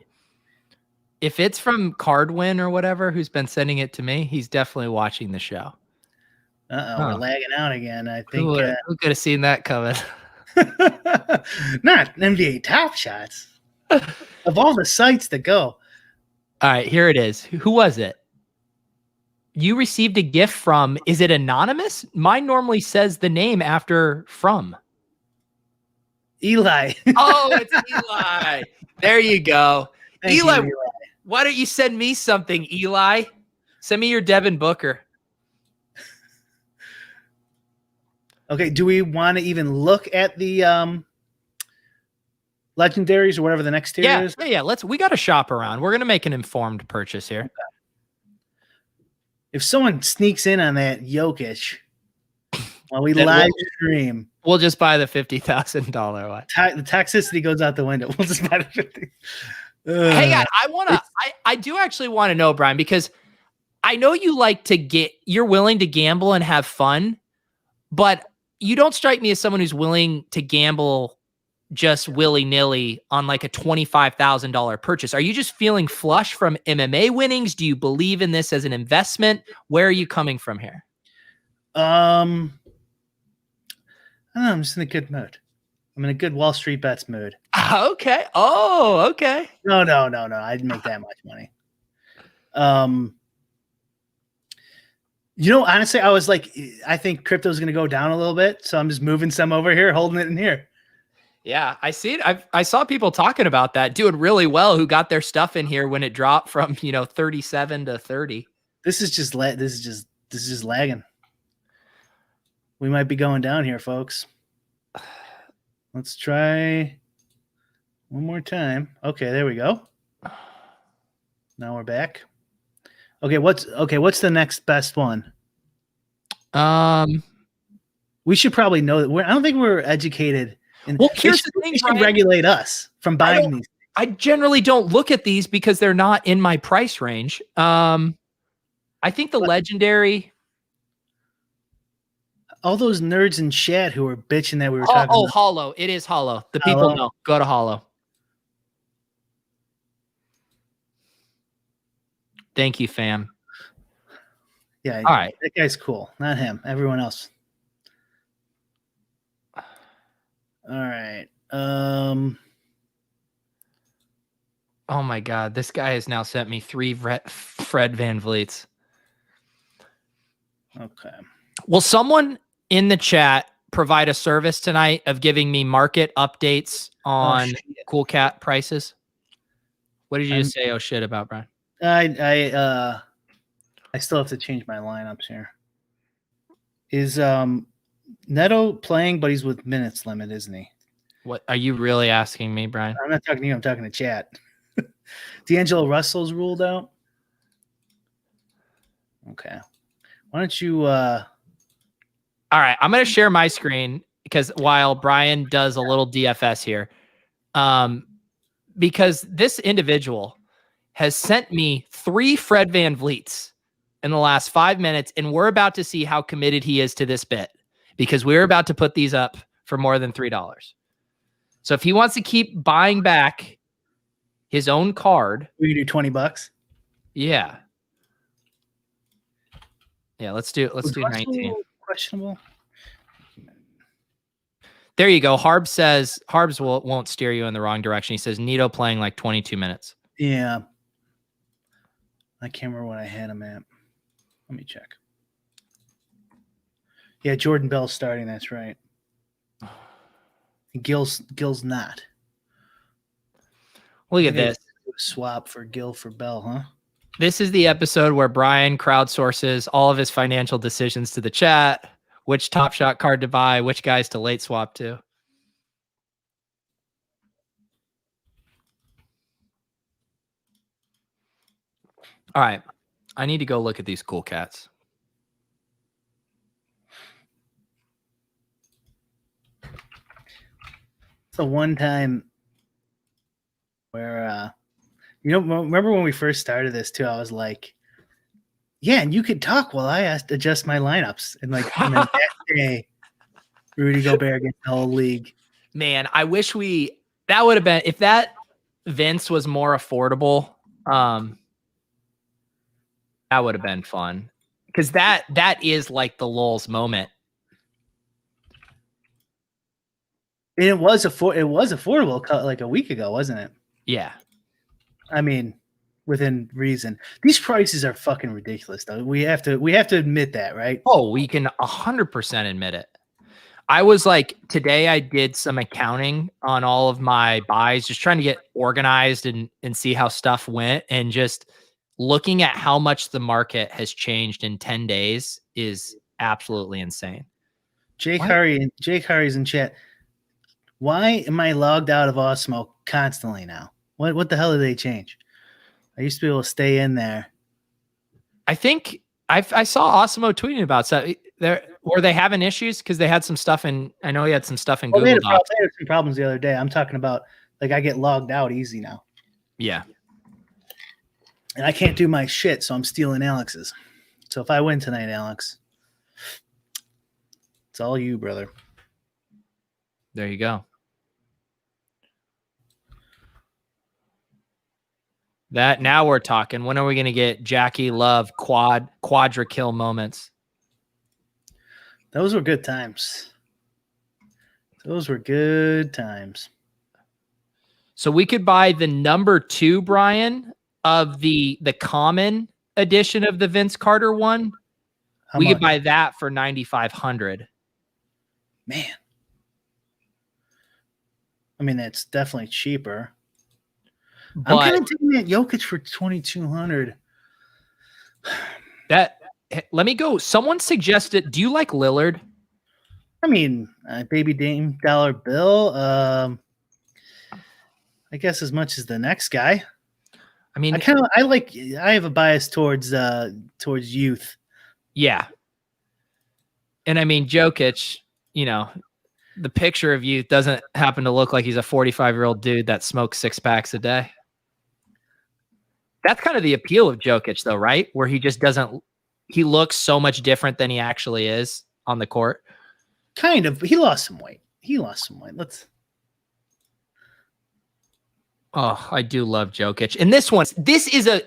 Speaker 1: If it's from Cardwin or whatever, who's been sending it to me, he's definitely watching the show.
Speaker 2: We're lagging out again. I think
Speaker 1: who could have seen that coming?
Speaker 2: Not NBA Top Shots. Of all the sites to go.
Speaker 1: All right, here it is. Who was it? You received a gift from, is it anonymous? Mine normally says the name after from.
Speaker 2: Eli.
Speaker 1: Oh, it's Eli. There you go. Eli, why don't you send me something, Eli? Send me your Devin Booker.
Speaker 2: Okay, do we want to even look at the legendaries or whatever the next tier is?
Speaker 1: Yeah. We got to shop around. We're going to make an informed purchase here.
Speaker 2: If someone sneaks in on that Jokic while we live stream,
Speaker 1: we'll just buy the $50,000 one.
Speaker 2: The toxicity goes out the window. We'll just buy the 50.
Speaker 1: Hey, I do actually want to know, Brian, because I know you you're willing to gamble and have fun, but you don't strike me as someone who's willing to gamble just willy-nilly on like a $25,000 purchase. Are you just feeling flush from MMA winnings? Do you believe in this as an investment? Where are you coming from here?
Speaker 2: I don't know, I'm just in a good mood. I'm in a good Wall Street Bets mood.
Speaker 1: Okay. Oh, okay.
Speaker 2: No. I didn't make that much money. Honestly, I was like, I think crypto's going to go down a little bit. So I'm just moving some over here, holding it in here. Yeah,
Speaker 1: I see it. I saw people talking about that, doing really well, who got their stuff in here when it dropped from, 37 to 30.
Speaker 2: This is just lagging. We might be going down here, folks. Let's try one more time. Okay, there we go. Now we're back. Okay, what's the next best one? We should probably know that. I don't think we're educated.
Speaker 1: Well, here's the thing,
Speaker 2: they should regulate us from buying these.
Speaker 1: I generally don't look at these because they're not in my price range. I think the legendary.
Speaker 2: All those nerds in chat who were bitching that we were talking about.
Speaker 1: Oh, Hollow. It is Hollow. The people know. Go to Hollow. Thank you, fam.
Speaker 2: Yeah.
Speaker 1: All right.
Speaker 2: That guy's cool. Not him. Everyone else. All right.
Speaker 1: Oh my God, this guy has now sent me 3 Fred Van Vliets.
Speaker 2: Okay.
Speaker 1: Will someone in the chat provide a service tonight of giving me market updates on Cool Cat prices? What did you just say? Oh shit, about Brian?
Speaker 2: I still have to change my lineups here. Is Neto playing, but he's with minutes limit, isn't he?
Speaker 1: What are you really asking me, Brian?
Speaker 2: I'm not talking to you. I'm talking to chat. D'Angelo Russell's ruled out. Okay. Why don't you? All
Speaker 1: right, I'm going to share my screen because while Brian does a little DFS here, because this individual has sent me 3 Fred Van Vliets in the last 5 minutes, and we're about to see how committed he is to this bet because we're about to put these up for more than $3. So if he wants to keep buying back his own card,
Speaker 2: we do $20.
Speaker 1: Yeah. Yeah, let's do 19.
Speaker 2: Questionable.
Speaker 1: There you go. Harbs won't steer you in the wrong direction. He says Nito playing like 22 minutes.
Speaker 2: Yeah. I can't remember what I had him at. Let me check. Yeah, Jordan Bell's starting. That's right. Gill's not.
Speaker 1: Look at this.
Speaker 2: Swap for Gill for Bell, huh?
Speaker 1: This is the episode where Brian crowdsources all of his financial decisions to the chat, which Top Shot card to buy, which guys to late swap to. All right. I need to go look at these Cool Cats.
Speaker 2: It's the one time where remember when we first started this too, I was like, yeah, and you could talk while I adjust my lineups. And like and then that day, Rudy Gobert gets the whole league.
Speaker 1: Man, I wish that would have been, if that Vince was more affordable, that would have been fun. Because that is like the Lolz moment.
Speaker 2: And it was affordable like a week ago, wasn't it?
Speaker 1: Yeah.
Speaker 2: I mean, within reason. These prices are fucking ridiculous, though. We have to admit that, right?
Speaker 1: Oh, we can 100% admit it. I was like, today I did some accounting on all of my buys, just trying to get organized and see how stuff went. And just looking at how much the market has changed in 10 days is absolutely insane.
Speaker 2: Jake Harry's in chat. Why am I logged out of Osmo constantly now? What the hell did they change? I used to be able to stay in there.
Speaker 1: I think I saw Osmo tweeting about stuff. Were they having issues because they had some stuff in? I know he had some stuff in Google Docs.
Speaker 2: They had some problems the other day. I'm talking about like I get logged out easy now.
Speaker 1: Yeah,
Speaker 2: and I can't do my shit, so I'm stealing Alex's. So if I win tonight, Alex, it's all you, brother.
Speaker 1: There you go. Now we're talking. When are we going to get Jackie Love quadra kill moments?
Speaker 2: Those were good times. Those were good times.
Speaker 1: So we could buy the number 2, Brian, of the common edition of the Vince Carter one. We could buy that for $9,500.
Speaker 2: Man. I mean, that's definitely cheaper. But I'm kind of taking that Jokic for $2,200.
Speaker 1: Let me go. Someone suggested, do you like Lillard?
Speaker 2: I mean, baby Dame dollar bill. I guess as much as the next guy. I mean, I have a bias towards youth.
Speaker 1: Yeah. And I mean, Jokic, the picture of youth doesn't happen to look like he's a 45-year-old dude that smokes 6 packs a day. That's kind of the appeal of Jokic, though, right? Where he just doesn't. He looks so much different than he actually is on the court.
Speaker 2: Kind of. He lost some weight.
Speaker 1: Oh, I do love Jokic. And this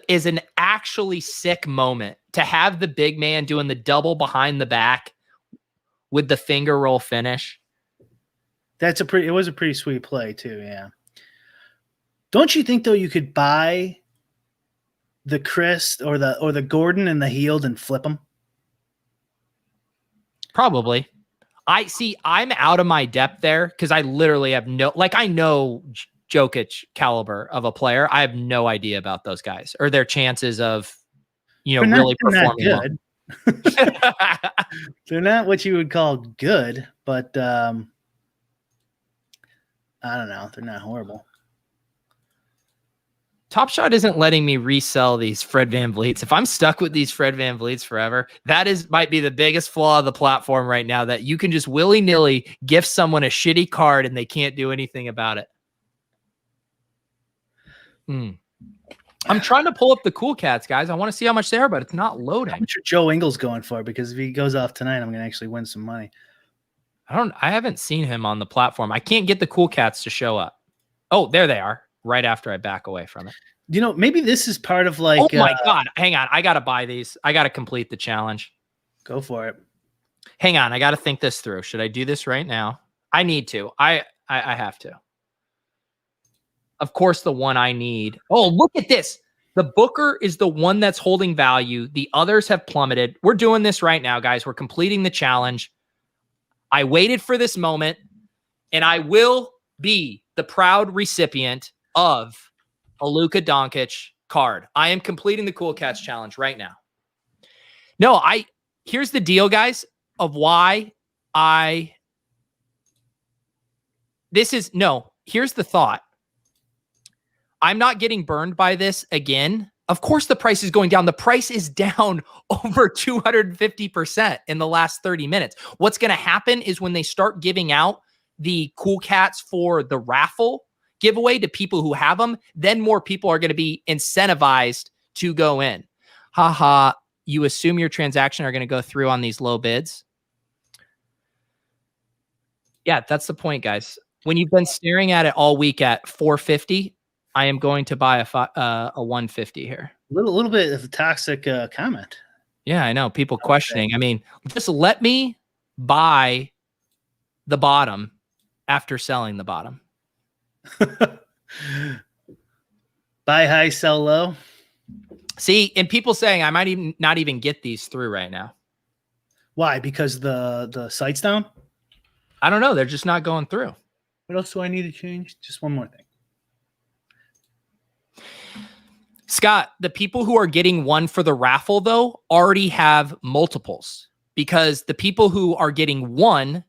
Speaker 1: is an actually sick moment to have the big man doing the double behind the back with the finger roll finish.
Speaker 2: It was a pretty sweet play too. Yeah. Don't you think though you could buy the Chris or the Gordon and the Heald and flip them?
Speaker 1: Probably. I'm out of my depth there because I literally have I know Jokic caliber of a player. I have no idea about those guys or their chances of, really performing well.
Speaker 2: They're not what you would call good, but I don't know. They're not horrible.
Speaker 1: Top Shot isn't letting me resell these Fred VanVleets. If I'm stuck with these Fred VanVleets forever, might be the biggest flaw of the platform right now, that you can just willy-nilly gift someone a shitty card and they can't do anything about it. I'm trying to pull up the Cool Cats, guys. I want to see how much they are, but it's not loading.
Speaker 2: How much are Joe Ingles going for? Because if he goes off tonight, I'm going to actually win some money.
Speaker 1: I haven't seen him on the platform. I can't get the Cool Cats to show up. Oh, there they are. Right after I back away from it.
Speaker 2: Maybe this is part of like.
Speaker 1: Oh my God. Hang on. I got to buy these. I got to complete the challenge.
Speaker 2: Go for it.
Speaker 1: Hang on. I got to think this through. Should I do this right now? I need to. I have to. Of course, the one I need. Oh, look at this. The Booker is the one that's holding value. The others have plummeted. We're doing this right now, guys. We're completing the challenge. I waited for this moment, and I will be the proud recipient of a Luka Doncic card. I am completing the Cool Cats challenge right now. No, here's the deal, guys, of why here's the thought. I'm not getting burned by this again. Of course, the price is going down. The price is down over 250% in the last 30 minutes. What's going to happen is when they start giving out the Cool Cats for the raffle giveaway to people who have them, then more people are going to be incentivized to go in. Haha, you assume your transaction are going to go through on these low bids. Yeah, that's the point, guys. When you've been staring at it all week at 450, I am going to buy a 150 here.
Speaker 2: A little bit of a toxic comment.
Speaker 1: Yeah, I know. People questioning. I mean, just let me buy the bottom after selling the bottom.
Speaker 2: Buy high, sell low.
Speaker 1: See, and people saying I might not even get these through right now.
Speaker 2: Why? Because the site's down?
Speaker 1: I don't know. They're just not going through.
Speaker 2: What else do I need to change? Just one more thing.
Speaker 1: Scott, the people who are getting one for the raffle, though, already have multiples, because the people who are getting one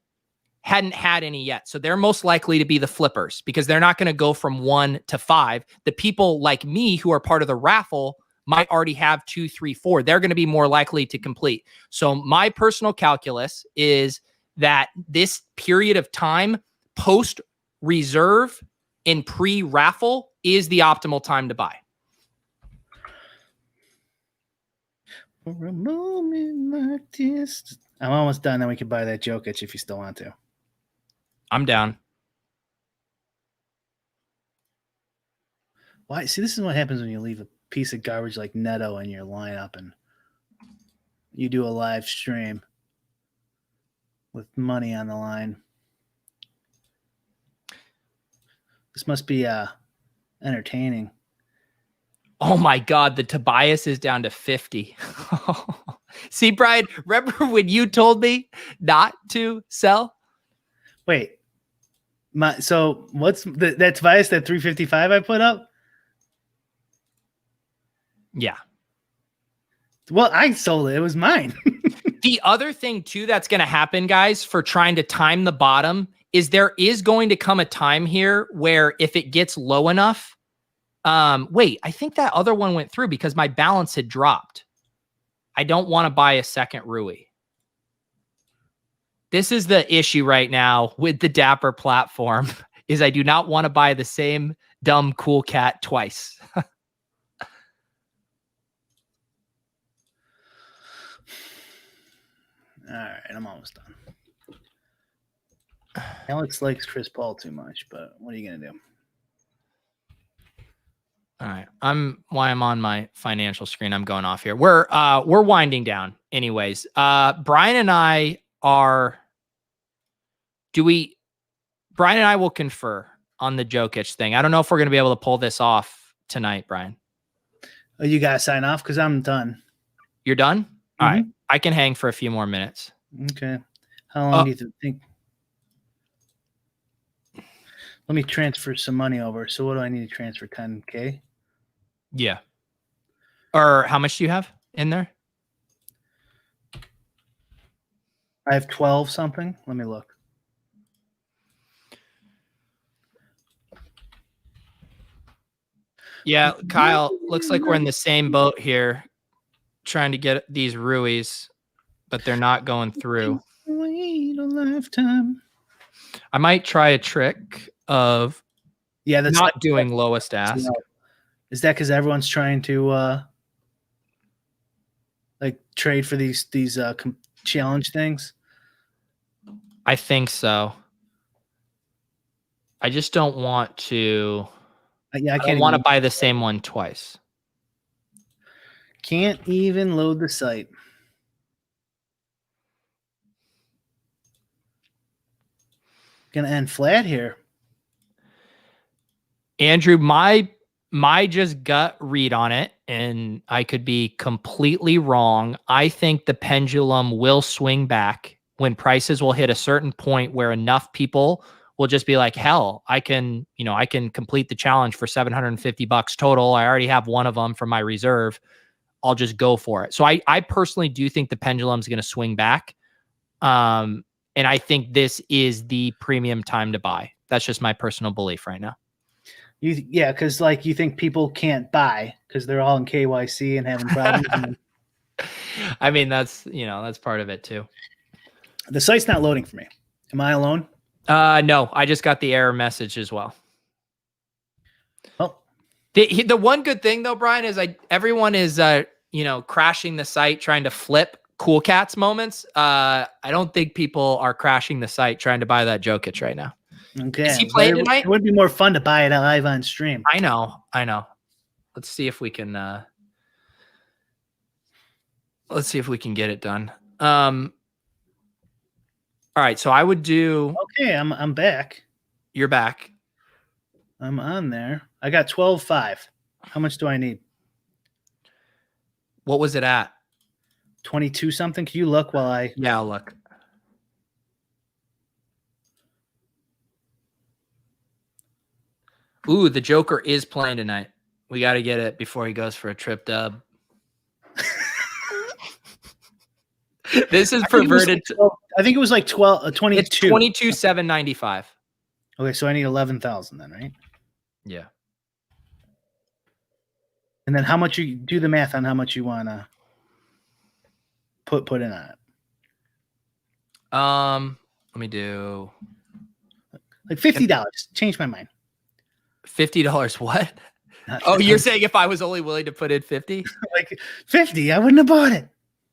Speaker 1: hadn't had any yet. So they're most likely to be the flippers, because they're not going to go from 1 to 5. The people like me who are part of the raffle might already have 2, 3, 4. They're going to be more likely to complete. So my personal calculus is that this period of time post reserve and pre-raffle is the optimal time to buy.
Speaker 2: For a moment like this. I'm almost done. Then we can buy that Jokic if you still want to.
Speaker 1: I'm down.
Speaker 2: Why? See, this is what happens when you leave a piece of garbage like Neto in your lineup and you do a live stream with money on the line. This must be entertaining.
Speaker 1: Oh my God, the Tobias is down to 50. See, Brian, remember when you told me not to sell?
Speaker 2: Wait, so what's that Tobias, that 355 I put up?
Speaker 1: Yeah.
Speaker 2: Well, I sold it. It was mine.
Speaker 1: The other thing too that's going to happen, guys, for trying to time the bottom is there is going to come a time here where if it gets low enough, wait, I think that other one went through because my balance had dropped. I don't want to buy a second Rui. This is the issue right now with the Dapper platform is I do not want to buy the same dumb Cool Cat twice.
Speaker 2: All right, I'm almost done. Alex likes Chris Paul too much, but what are you going to do?
Speaker 1: All right. While I'm on my financial screen, I'm going off here. We're winding down anyways. Brian and I are, Brian Brian and I will confer on the Jokic thing. I don't know if we're going to be able to pull this off tonight, Brian.
Speaker 2: Oh, you got to sign off because I'm done.
Speaker 1: You're done? All right. I can hang for a few more minutes.
Speaker 2: Okay. How long do you think? Let me transfer some money over. So what do I need to transfer? 10K?
Speaker 1: Yeah. Or how much do you have in there?
Speaker 2: I have 12 something. Let me look.
Speaker 1: Yeah, Kyle, looks like we're in the same boat here, trying to get these Ruies, but they're not going through.
Speaker 2: Wait a lifetime.
Speaker 1: I might try a trick of
Speaker 2: that's
Speaker 1: not doing lowest ask.
Speaker 2: Is that because everyone's trying to like trade for these challenge things?
Speaker 1: I think so. I just don't want to.
Speaker 2: Yeah,
Speaker 1: I don't want to buy the same one twice.
Speaker 2: Can't even load the site. Gonna end flat here.
Speaker 1: Andrew, my just gut read on it, and I could be completely wrong. I think the pendulum will swing back when prices will hit a certain point where enough people will just be like, hell, I can complete the challenge for $750 total. I already have one of them from my reserve. I'll just go for it. So I personally do think the pendulum is going to swing back. And I think this is the premium time to buy. That's just my personal belief right now.
Speaker 2: Yeah, because like you think people can't buy because they're all in KYC and having problems.
Speaker 1: I mean, that's part of it too.
Speaker 2: The site's not loading for me. Am I alone?
Speaker 1: No, I just got the error message as well.
Speaker 2: Oh,
Speaker 1: the one good thing though, Brian, is everyone is crashing the site trying to flip Cool Cats moments. I don't think people are crashing the site trying to buy that Jokic right now.
Speaker 2: Okay.
Speaker 1: Is he playing tonight?
Speaker 2: It would be more fun to buy it live on stream.
Speaker 1: I know. Let's see if we can get it done. All right, so I would do.
Speaker 2: Okay, I'm back.
Speaker 1: You're back.
Speaker 2: I'm on there. I got 12.5. How much do I need?
Speaker 1: What was it at?
Speaker 2: 22 something. Can you look while I?
Speaker 1: Yeah, I'll look. Ooh, the Joker is playing tonight. We got to get it before he goes for a trip dub. This is perverted.
Speaker 2: I think it was like 22.
Speaker 1: It's 22,795.
Speaker 2: Okay, so I need 11,000 then, right?
Speaker 1: Yeah.
Speaker 2: And then how much you do the math on how much you want to put in on it?
Speaker 1: Let me do
Speaker 2: like $50. Change my mind.
Speaker 1: $50 what? Oh, you're saying if I was only willing to put in 50?
Speaker 2: Like 50, I wouldn't have bought it.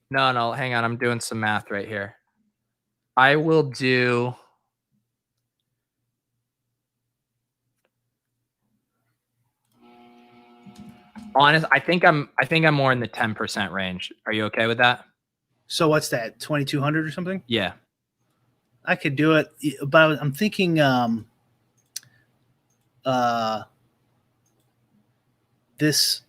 Speaker 1: No, hang on. I'm doing some math right here. I will do. I think I'm more in the 10% range. Are you okay with that?
Speaker 2: So what's that? 2,200 or something?
Speaker 1: Yeah.
Speaker 2: I could do it, but I'm thinking this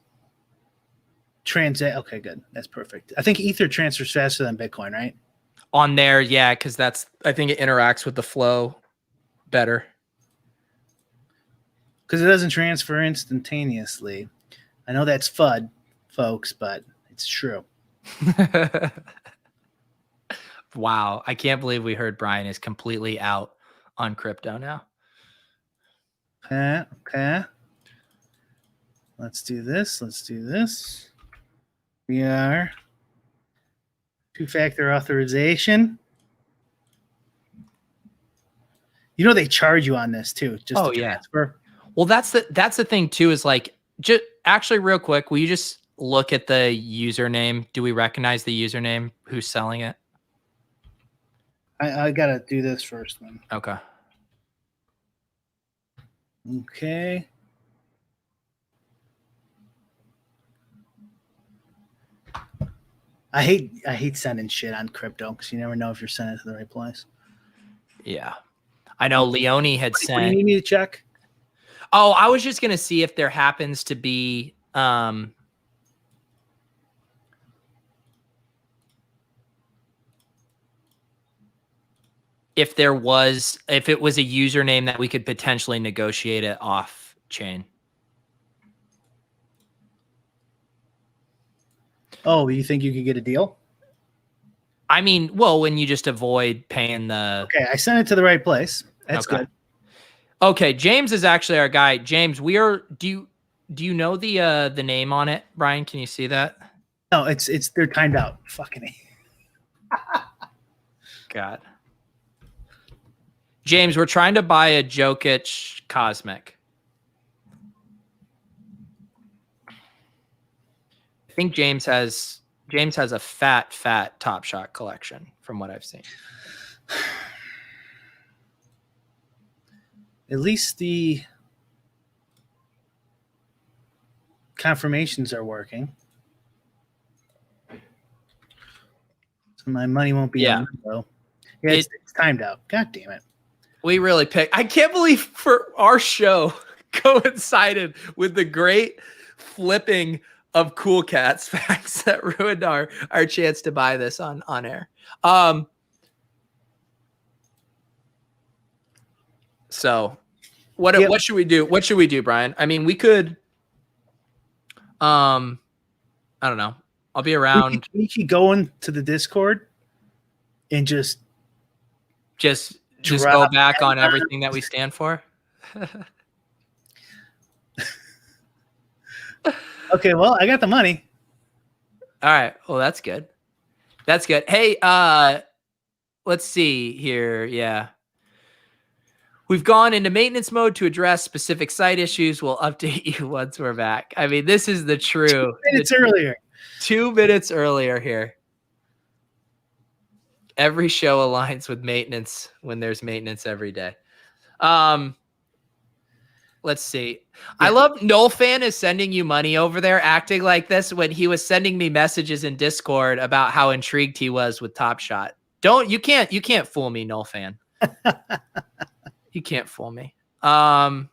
Speaker 2: okay, good. That's perfect. I think Ether transfers faster than Bitcoin, right?
Speaker 1: On there, yeah, because I think it interacts with the flow better.
Speaker 2: Because it doesn't transfer instantaneously. I know that's FUD, folks, but it's true.
Speaker 1: Wow. I can't believe we heard Brian is completely out on crypto now.
Speaker 2: Okay. Let's do this. We are two-factor authorization. You know they charge you on this too, just to transfer.
Speaker 1: Well, that's the thing too, is like, just actually real quick, will you just look at the username? Do we recognize the username who's selling it?
Speaker 2: I gotta do this first then.
Speaker 1: Okay.
Speaker 2: I hate sending shit on crypto because you never know if you're sending it to the right place.
Speaker 1: Yeah. I know Leone had
Speaker 2: What do you
Speaker 1: sent.
Speaker 2: need me to check?
Speaker 1: Oh, I was just gonna see if there happens to be if it was a username that we could potentially negotiate it off chain.
Speaker 2: Oh, you think you could get a deal?
Speaker 1: I mean, well, when you just avoid paying the.
Speaker 2: Okay, I sent it to the right place. That's
Speaker 1: Okay.
Speaker 2: good.
Speaker 1: Okay, James is actually our guy. James, we are. Do you know the name on it, Brian? Can you see that?
Speaker 2: No, it's they're timed out. Fucking
Speaker 1: God. James, we're trying to buy a Jokic Cosmic. I think James has a fat Top Shot collection from what I've seen.
Speaker 2: At least the confirmations are working. So my money won't be on though. Yeah, it's timed out. God damn it.
Speaker 1: We really picked. I can't believe for our show coincided with the great flipping of Cool Cats facts that ruined our chance to buy this on air. So what should we do? What should we do, Brian? I mean, we could I don't know. I'll be around.
Speaker 2: We could go into the Discord and just
Speaker 1: go back on everything that we stand for.
Speaker 2: Okay, well, I got the money.
Speaker 1: All right. Well, that's good. That's good. Hey, let's see here. Yeah. We've gone into maintenance mode to address specific site issues. We'll update you once we're back. I mean, this is the true
Speaker 2: 2 minutes earlier.
Speaker 1: 2 minutes earlier here. Every show aligns with maintenance when there's maintenance every day. Let's see. I love Noel Fan is sending you money over there acting like this when he was sending me messages in Discord about how intrigued he was with Top Shot. You can't fool me, Noel Fan. You can't fool me. All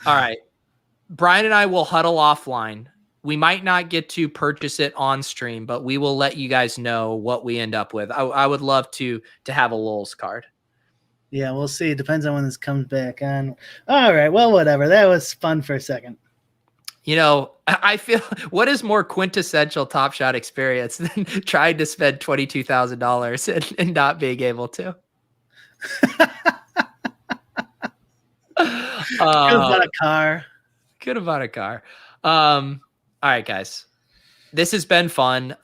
Speaker 1: right. Brian and I will huddle offline. We might not get to purchase it on stream, but we will let you guys know what we end up with. I would love to have a Lolz card.
Speaker 2: Yeah, we'll see. It depends on when this comes back on. All right. Well, whatever. That was fun for a second.
Speaker 1: You know, I feel what is more quintessential Top Shot experience than trying to spend $22,000 and not being able to?
Speaker 2: Could have bought a car.
Speaker 1: Could have bought a car. All right, guys. This has been fun.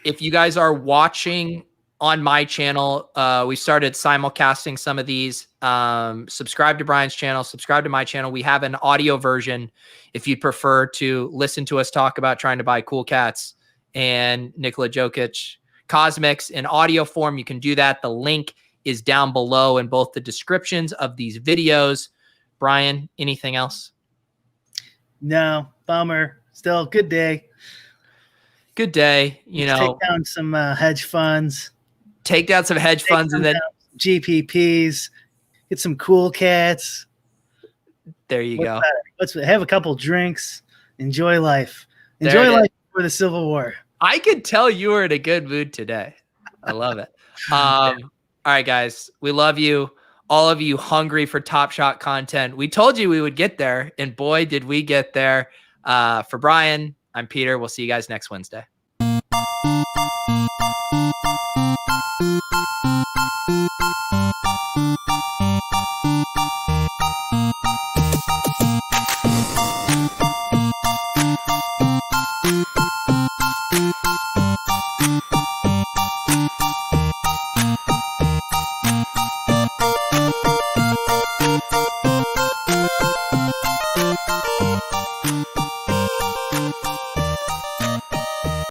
Speaker 1: If you guys are watching on my channel, we started simulcasting some of these. Subscribe to Brian's channel, subscribe to my channel. We have an audio version if you'd prefer to listen to us talk about trying to buy Cool Cats and Nikola Jokic Cosmics in audio form. You can do that. The link is down below in both the descriptions of these videos. Brian, anything else?
Speaker 2: No, bummer. Still, good day.
Speaker 1: Good day.
Speaker 2: Take down some hedge funds.
Speaker 1: Take down some hedge funds and then
Speaker 2: GPPs. Get some Cool Cats.
Speaker 1: There you go.
Speaker 2: Let's have a couple drinks. Enjoy life. Enjoy life for the Civil War.
Speaker 1: I could tell you were in a good mood today. I love it. All right, guys. We love you. All of you hungry for Top Shot content. We told you we would get there, and boy, did we get there. For Brian, I'm Peter. We'll see you guys next Wednesday.